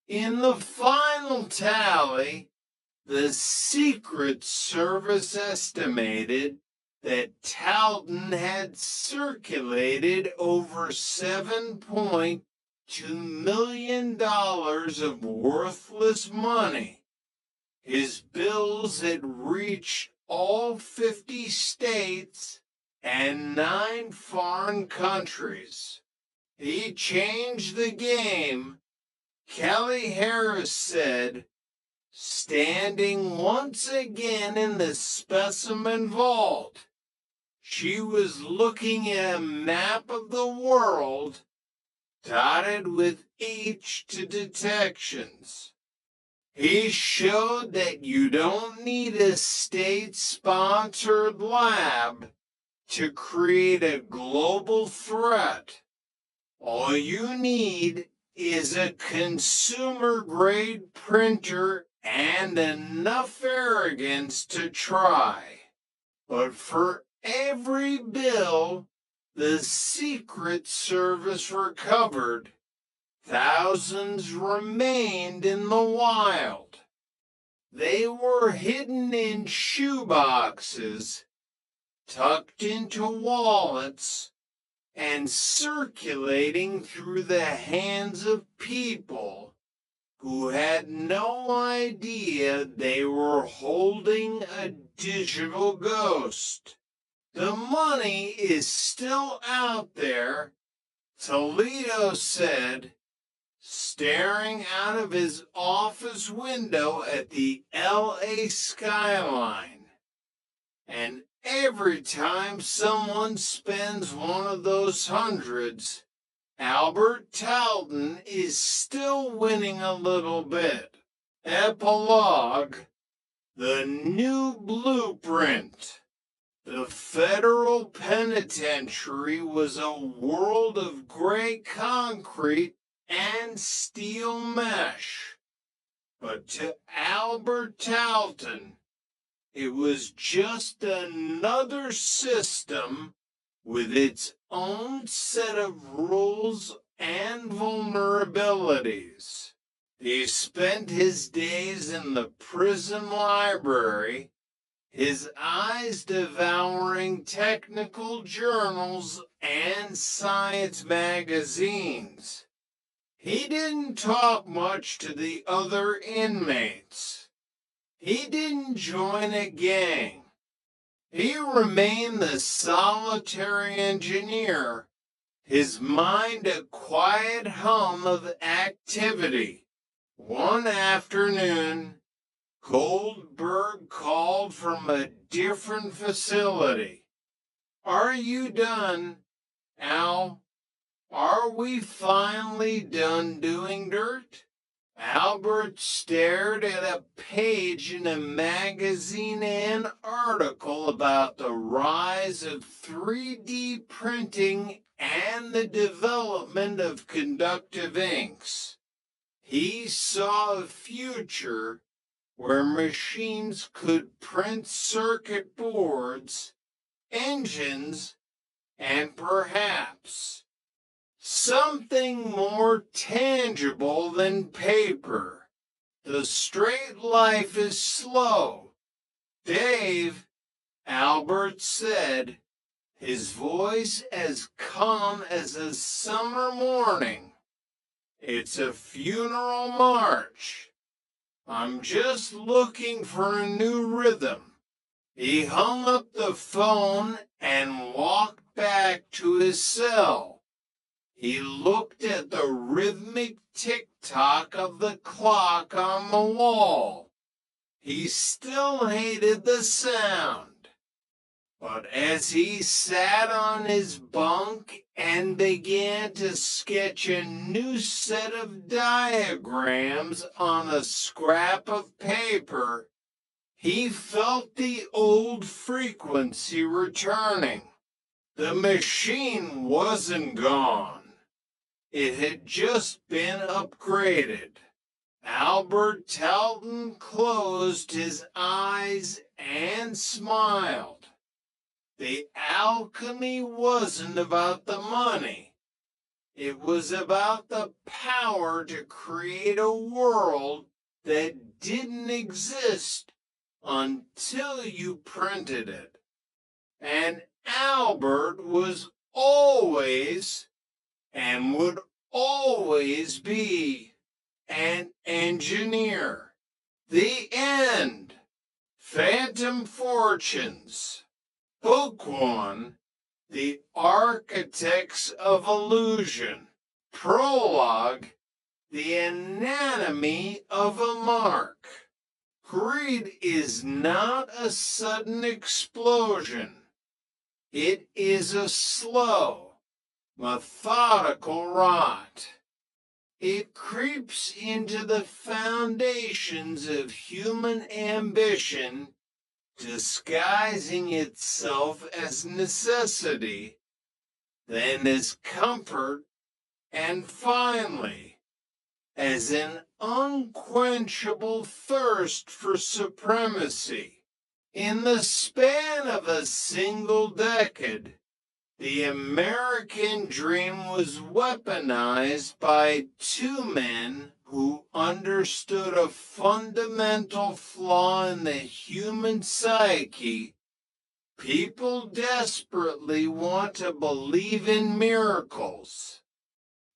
In the final tally, the Secret Service estimated that Talton had circulated over $7.2 million of worthless money. His bills had reached all 50 states and 9 foreign countries. He changed the game, Kelly Harris said, standing once again in the specimen vault. She was looking at a map of the world, dotted with H to detections. He showed that you don't need a state-sponsored lab to create a global threat. All you need is a consumer-grade printer and enough arrogance to try. But for every bill the Secret Service recovered, thousands remained in the wild. They were hidden in shoeboxes, tucked into wallets, and circulating through the hands of people who had no idea they were holding a digital ghost. The money is still out there, Toledo said, staring out of his office window at the LA skyline. And every time someone spends one of those hundreds, Albert Talton is still winning a little bit. Epilogue: The New Blueprint. The federal penitentiary was a world of gray concrete and steel mesh. But to Albert Talton, it was just another system with its own set of rules and vulnerabilities. He spent his days in the prison library, his eyes devouring technical journals and science magazines. He didn't talk much to the other inmates. He didn't join a gang. He remained the solitary engineer, his mind a quiet hum of activity. One afternoon, Goldberg called from a different facility. "Are you done, Al? Are we finally done doing dirt?" Albert stared at a page in a magazine and article about the rise of 3D printing and the development of conductive inks. He saw a future where machines could print circuit boards, engines, and perhaps something more tangible than paper. The straight life is slow. Dave, Albert said, his voice as calm as a summer morning. It's a funeral march. I'm just looking for a new rhythm. He hung up the phone and walked back to his cell. He looked at the rhythmic tick-tock of the clock on the wall. He still hated the sound. But as he sat on his bunk and began to sketch a new set of diagrams on a scrap of paper, he felt the old frequency returning. The machine wasn't gone. It had just been upgraded. Albert Talton closed his eyes and smiled. The alchemy wasn't about the money. It was about the power to create a world that didn't exist until you printed it. And Albert was always and would always be an engineer. The end. Phantom Fortunes. Book 1. The Architects of Illusion. Prologue. The Anatomy of a Mark. Greed is not a sudden explosion. It is a slow, methodical rot. It creeps into the foundations of human ambition, disguising itself as necessity, then as comfort, and finally, as an unquenchable thirst for supremacy. In the span of a single decade, the American dream was weaponized by two men who understood a fundamental flaw in the human psyche. People desperately want to believe in miracles.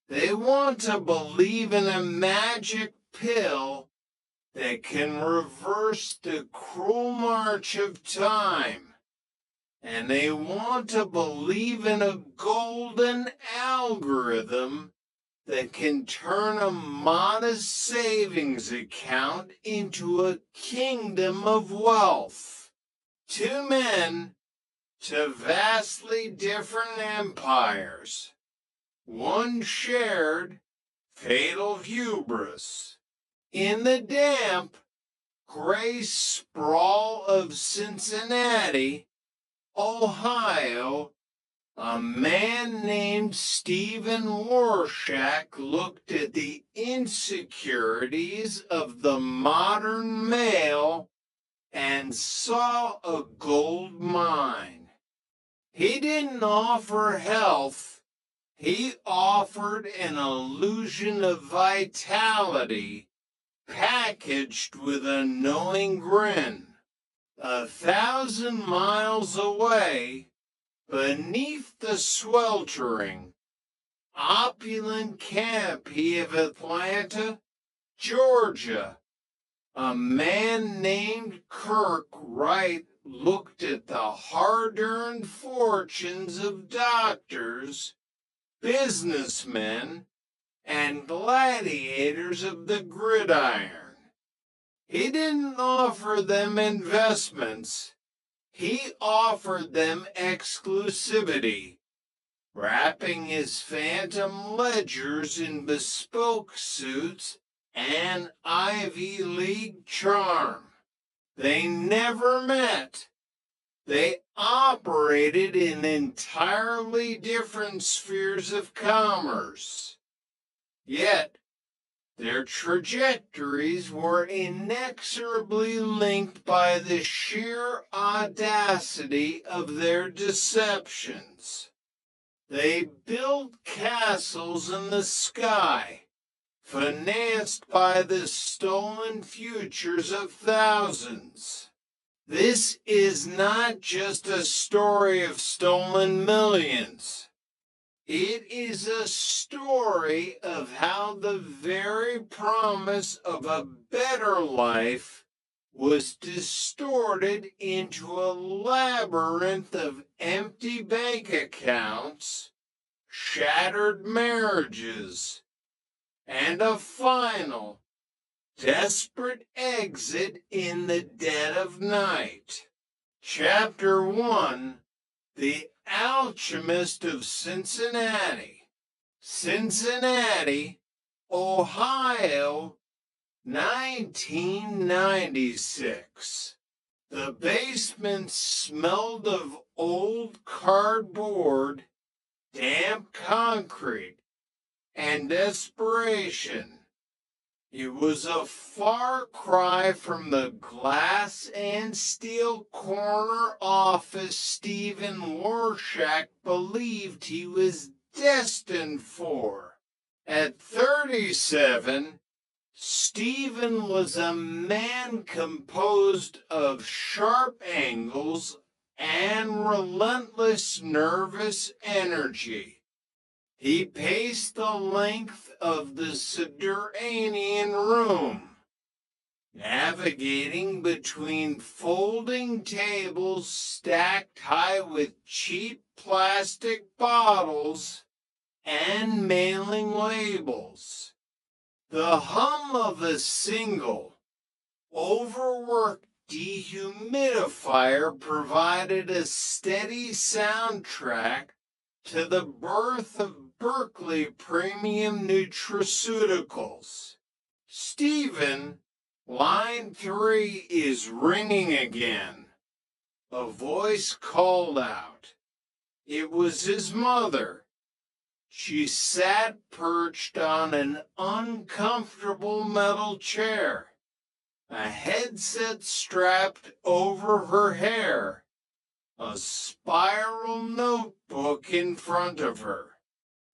They want to believe in a magic pill that can reverse the cruel march of time. And they want to believe in a golden algorithm that can turn a modest savings account into a kingdom of wealth. Two men to vastly different empires. One shared fatal hubris. In the damp, gray sprawl of Cincinnati, Ohio, a man named Stephen Warshak looked at the insecurities of the modern male and saw a gold mine. He didn't offer health. He offered an illusion of vitality packaged with a knowing grin. 1,000 miles away, beneath the sweltering, opulent canopy of Atlanta, Georgia, a man named Kirk Wright looked at the hard-earned fortunes of doctors, businessmen, and gladiators of the gridiron. He didn't offer them investments. He offered them exclusivity, wrapping his phantom ledgers in bespoke suits and Ivy League charm. They never met. They operated in entirely different spheres of commerce. Yet, their trajectories were inexorably linked by the sheer audacity of their deceptions. They built castles in the sky, financed by the stolen futures of thousands. This is not just a story of stolen millions. It is a story of how the very promise of a better life was distorted into a labyrinth of empty bank accounts, shattered marriages, and a final, desperate exit in the dead of night. Chapter 1, The Alchemist of Cincinnati. Cincinnati, Ohio, 1996. The basement smelled of old cardboard, damp concrete, and desperation. It was a far cry from the glass and steel corner office Stephen Warshak believed he was destined for. At 37, Stephen was a man composed of sharp angles and relentless nervous energy. He paced the length of the subterranean room, navigating between folding tables stacked high with cheap plastic bottles and mailing labels. The hum of a single, overworked dehumidifier provided a steady soundtrack to the birth of Berkeley premium nutraceuticals. Stephen, line 3 is ringing again. A voice called out. It was his mother. She sat perched on an uncomfortable metal chair, a headset strapped over her hair, a spiral notebook in front of her.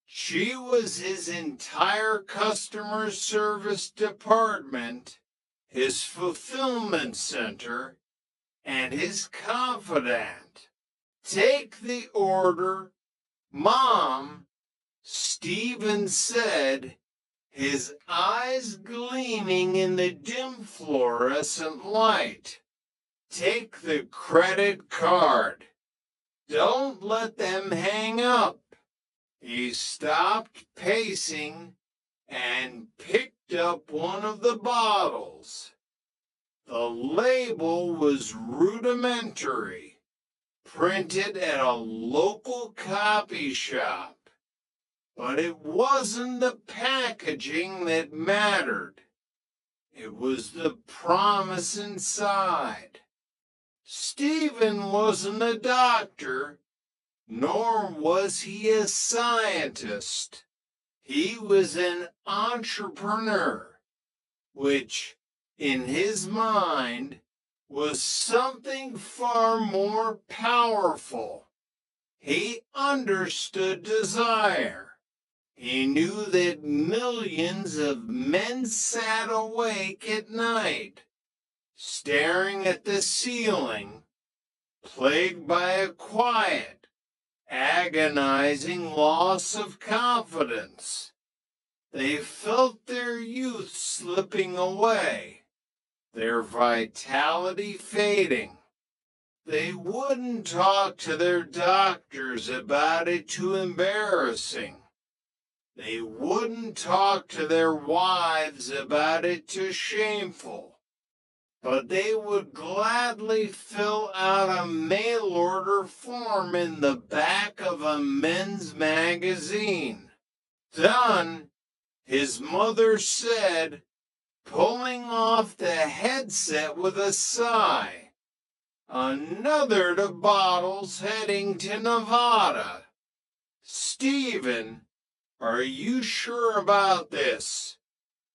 She was his entire customer service department, his fulfillment center, and his confidant. Take the order, Mom, Stephen said, his eyes gleaming in the dim fluorescent light. Take the credit card. Don't let them hang up. He stopped pacing and picked up one of the bottles. The label was rudimentary, printed at a local copy shop. But it wasn't the packaging that mattered. It was the promise inside. Stephen wasn't a doctor, nor was he a scientist. He was an entrepreneur, which, in his mind, was something far more powerful. He understood desire. He knew that millions of men sat awake at night, staring at the ceiling, plagued by a quiet, agonizing loss of confidence. They felt their youth slipping away, their vitality fading. They wouldn't talk to their doctors about it too embarrassing. They wouldn't talk to their wives about it too shameful. But they would gladly fill out a mail order form in the back of a men's magazine. Done, his mother said, pulling off the headset with a sigh. Another to bottles heading to Nevada. Stephen, are you sure about this?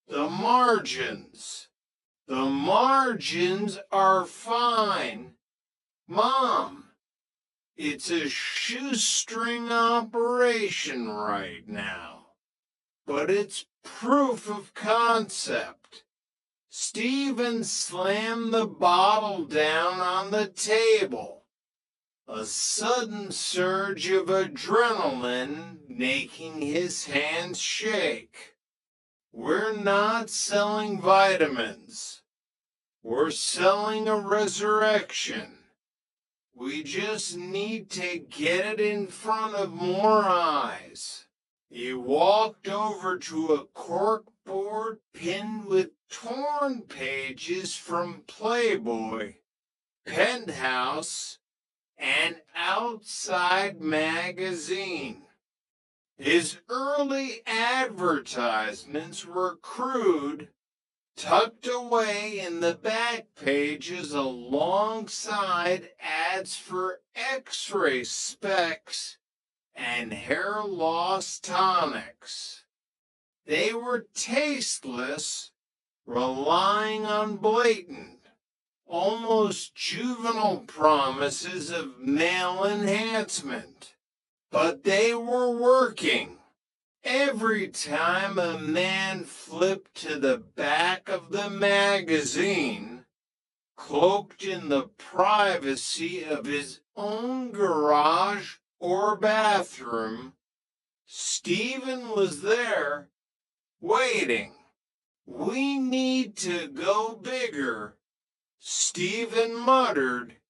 The margins. The margins are fine. Mom, it's a shoestring operation right now. But it's proof of concept. Stephen slammed the bottle down on the table. A sudden surge of adrenaline making his hands shake. We're not selling vitamins. We're selling a resurrection. We just need to get it in front of more eyes. He walked over to a corkboard pinned with torn pages from Playboy, Penthouse, and Outside Magazine. His early advertisements were crude, tucked away in the back pages alongside ads for X-ray specs and hair loss tonics. They were tasteless, relying on blatant, almost juvenile promises of male enhancement. But they were working. Every time a man flipped to the back of the magazine, cloaked in the privacy of his own garage or bathroom, Stephen was there, waiting. "We need to go bigger," Stephen muttered,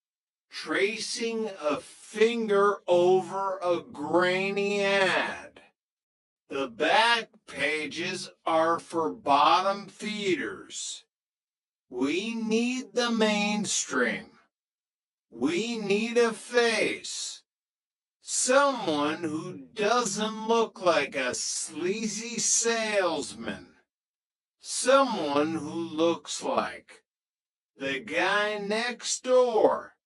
tracing a finger over a grainy ad. "The back pages are for bottom feeders. We need the mainstream. We need a face. Someone who doesn't look like a sleazy salesman. Someone who looks like the guy next door.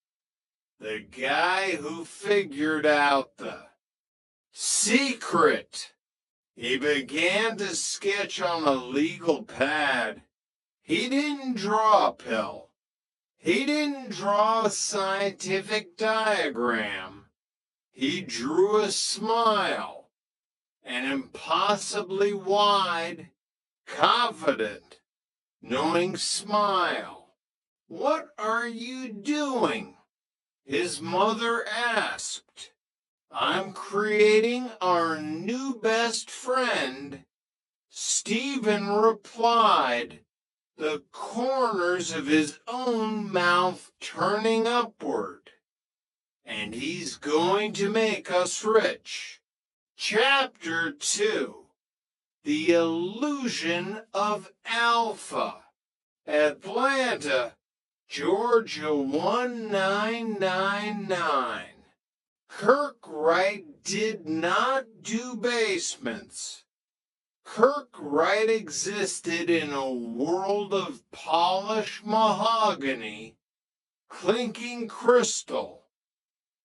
The guy who figured out the secret." He began to sketch on a legal pad. He didn't draw a pill. He didn't draw a scientific diagram. He drew a smile, an impossibly wide, confident, knowing smile. "What are you doing?" his mother asked. "I'm creating our new best friend," Stephen replied, the corners of his own mouth turning upward. "And he's going to make us rich." Chapter 2: The Illusion of Alpha. Atlanta, Georgia 1999. Kirk Wright did not do basements. Kirk Wright existed in a world of polished mahogany, clinking crystal,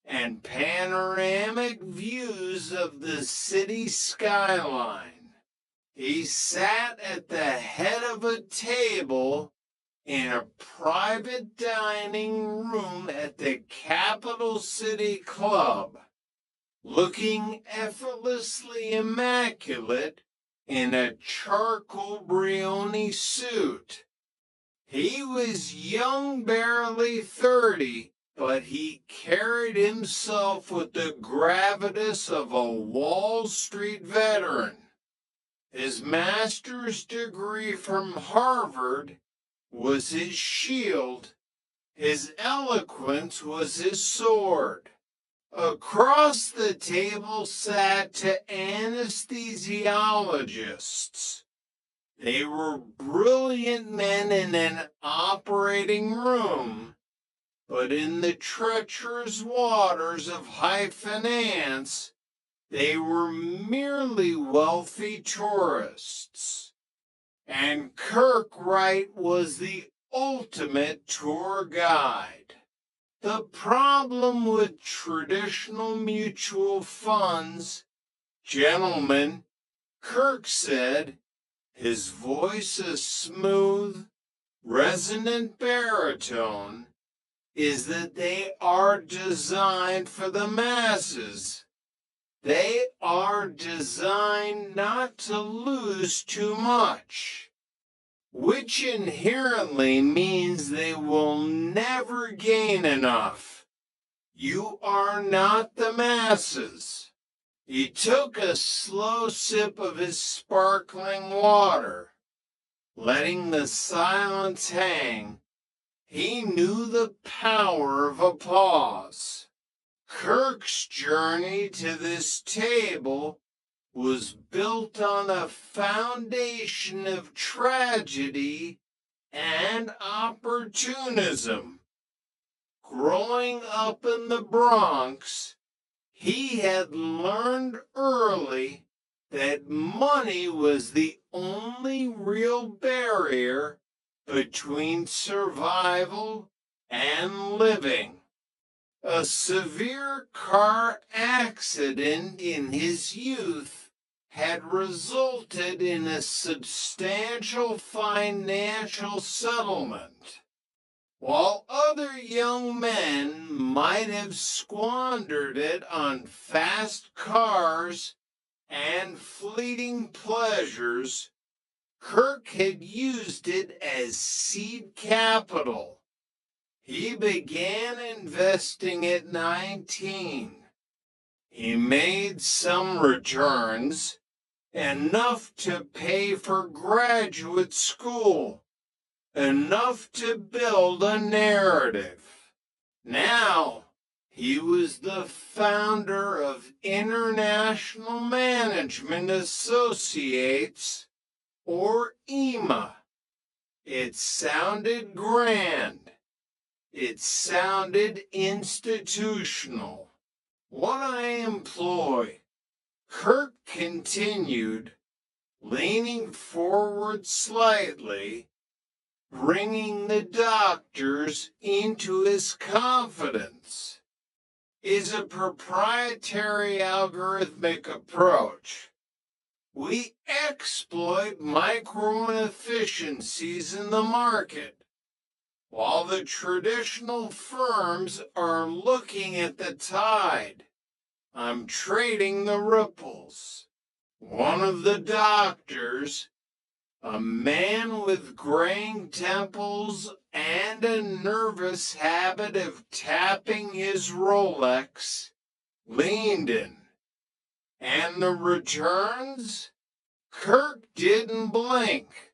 and panoramic views of the city skyline. He sat at the head of a table in a private dining room at the Capital City Club, looking effortlessly immaculate in a charcoal brioni suit. He was young, barely 30, but he carried himself with the gravitas of a Wall Street veteran. His master's degree from Harvard was his shield. His eloquence was his sword. Across the table sat two anesthesiologists. They were brilliant men in an operating room, but in the treacherous waters of high finance, they were merely wealthy tourists. And Kirk Wright was the ultimate tour guide. The problem with traditional mutual funds, "Gentlemen," Kirk said, his voice a smooth, resonant baritone, "is that they are designed for the masses. They are designed not to lose too much, which inherently means they will never gain enough. You are not the masses." He took a slow sip of his sparkling water, letting the silence hang. He knew the power of a pause. Kirk's journey to this table was built on a foundation of tragedy and opportunism. Growing up in the Bronx, he had learned early that money was the only real barrier between survival and living. A severe car accident in his youth had resulted in a substantial financial settlement. While other young men might have squandered it on fast cars and fleeting pleasures, Kirk had used it as seed capital. He began investing at 19. He made some returns, enough to pay for graduate school, enough to build a narrative. Now, he was the founder of International Management Associates, or EMA. It sounded grand. It sounded institutional. What I employ, Kirk continued, leaning forward slightly, bringing the doctors into his confidence, is a proprietary algorithmic approach. We exploit micro inefficiencies in the market, while the traditional firms are looking at the tide. I'm trading the ripples. One of the doctors, a man with graying temples and a nervous habit of tapping his Rolex, leaned in. And the returns? Kirk didn't blink.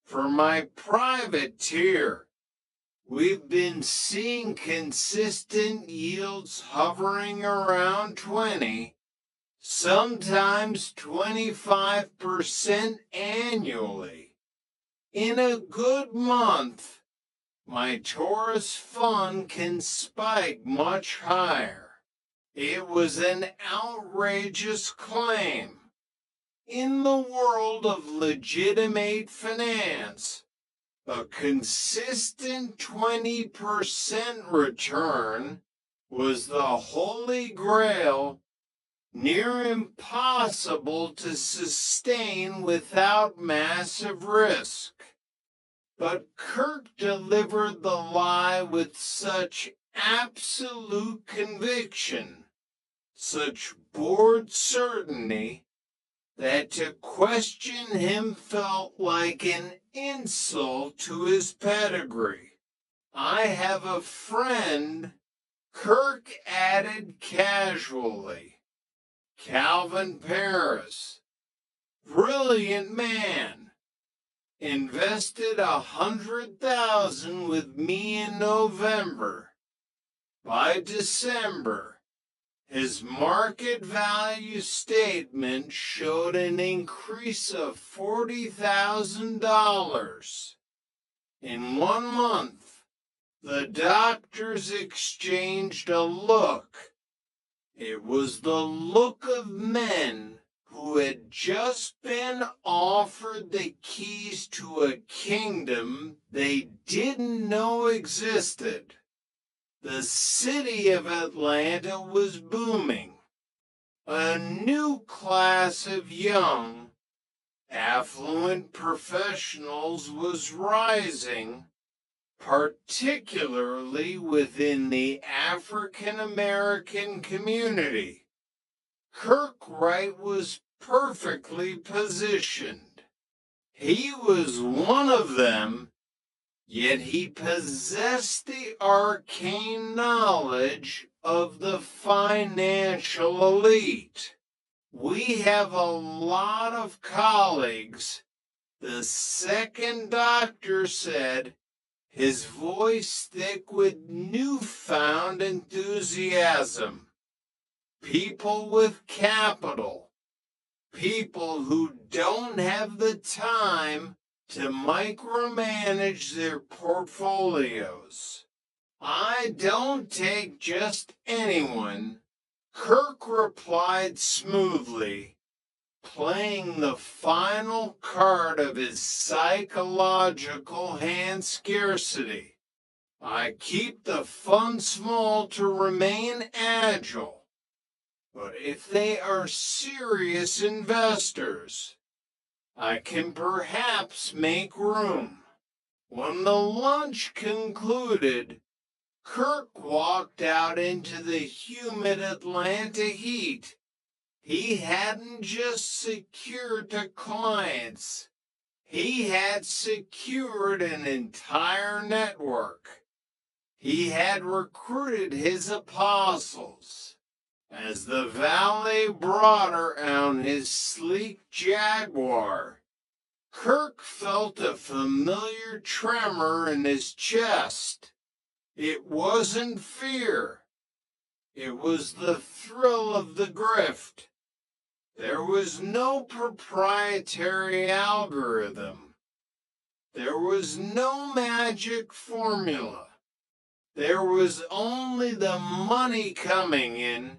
For my private tier, we've been seeing consistent yields hovering around 20, sometimes 25% annually. In a good month, my Taurus fund can spike much higher. It was an outrageous claim. In the world of legitimate finance, a consistent 20% return was the holy grail, near impossible to sustain without massive risk. But Kirk delivered the lie with such absolute conviction, such bored certainty, that to question him felt like an insult to his pedigree. I have a friend, Kirk added casually, Calvin Paris, brilliant man, invested 100,000 with me in November. By December, his market value statement showed an increase of $40,000. In 1 month, the doctors exchanged a look. It was the look of men who had just been offered the keys to a kingdom they didn't know existed. The city of Atlanta was booming. A new class of young, affluent professionals was rising, particularly within the African American community. Kirk Wright was perfectly positioned. He was one of them, yet he possessed the arcane knowledge of the financial elite. We have a lot of colleagues. The second doctor said, his voice thick with newfound enthusiasm. People with capital. People who don't have the time to micromanage their portfolios. I don't take just anyone, Kirk replied smoothly, playing the final card of his psychological hand scarcity. I keep the fund small to remain agile. But if they are serious investors, I can perhaps make room. When the lunch concluded, Kirk walked out into the humid Atlanta heat. He hadn't just secured the clients, he had secured an entire network. He had recruited his apostles. As the valet brought her on his sleek Jaguar, Kirk felt a familiar tremor in his chest. It wasn't fear. It was the thrill of the grift. There was no proprietary algorithm. There was no magic formula. There was only the money coming in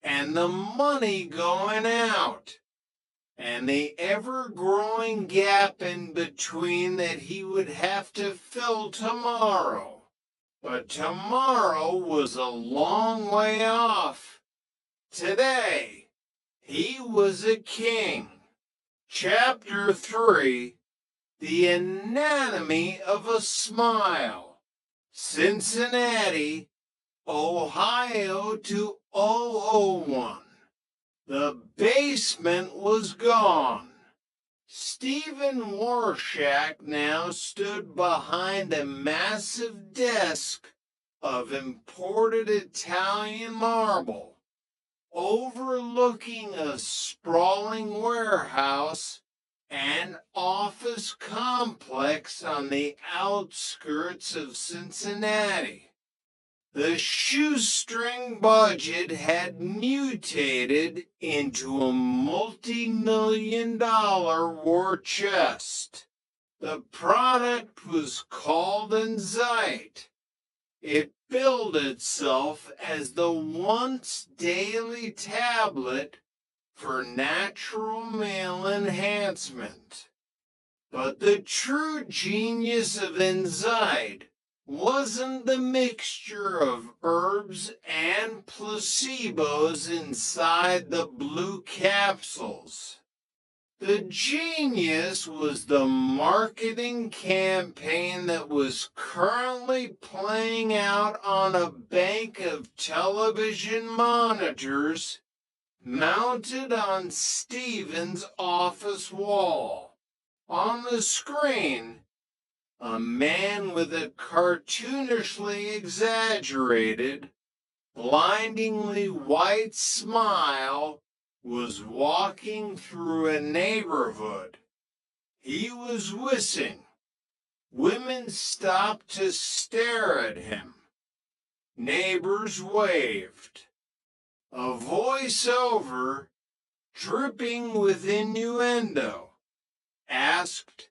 and the money going out, and the ever-growing gap in between that he would have to fill tomorrow. But tomorrow was a long way off. Today, he was a king. Chapter 3, The Anatomy of a Smile. Cincinnati, Ohio to 001. The basement was gone. Stephen Warshak now stood behind a massive desk of imported Italian marble, overlooking a sprawling warehouse and office complex on the outskirts of Cincinnati. The shoestring budget had mutated into a multi-million-dollar war chest. The product was called Anxiety. It billed itself as the once daily tablet for natural male enhancement. But the true genius of Anxiety wasn't the mixture of herbs and placebos inside the blue capsules. The genius was the marketing campaign that was currently playing out on a bank of television monitors mounted on Stephen's office wall. On the screen, a man with a cartoonishly exaggerated, blindingly white smile was walking through a neighborhood. He was whistling. Women stopped to stare at him. Neighbors waved. A voiceover, dripping with innuendo, asked,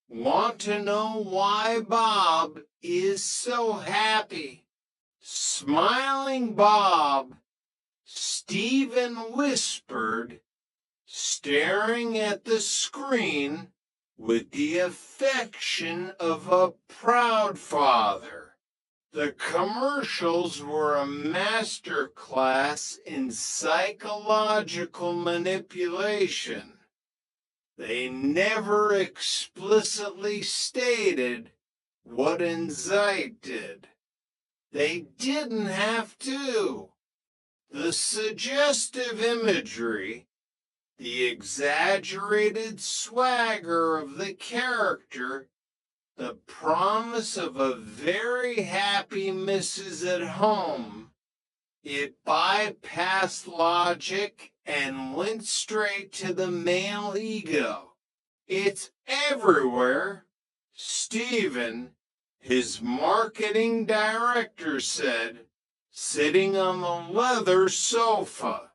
"Want to know why Bob is so happy?" Smiling Bob, Stephen whispered, staring at the screen with the affection of a proud father. The commercials were a master class in psychological manipulation. They never explicitly stated what Anxiety did. They didn't have to. The suggestive imagery, the exaggerated swagger of the character, the promise of a very happy Mrs. at home, it bypassed logic and went straight to the male ego. It's everywhere. Stephen, his marketing director, said, sitting on the leather sofa.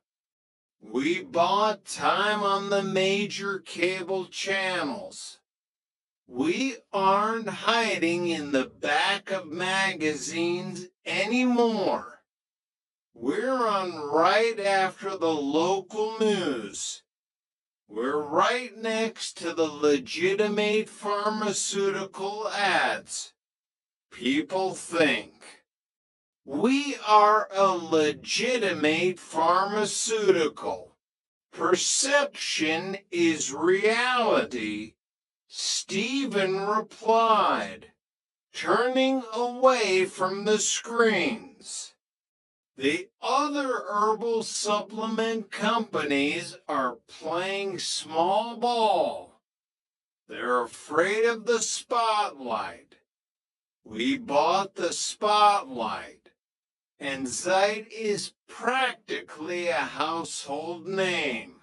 We bought time on the major cable channels. We aren't hiding in the back of magazines anymore. We're on right after the local news. We're right next to the legitimate pharmaceutical ads. People think. We are a legitimate pharmaceutical. Perception is reality, Stephen replied, turning away from the screens. The other herbal supplement companies are playing small ball. They're afraid of the spotlight. We bought the spotlight, and Zeit is practically a household name.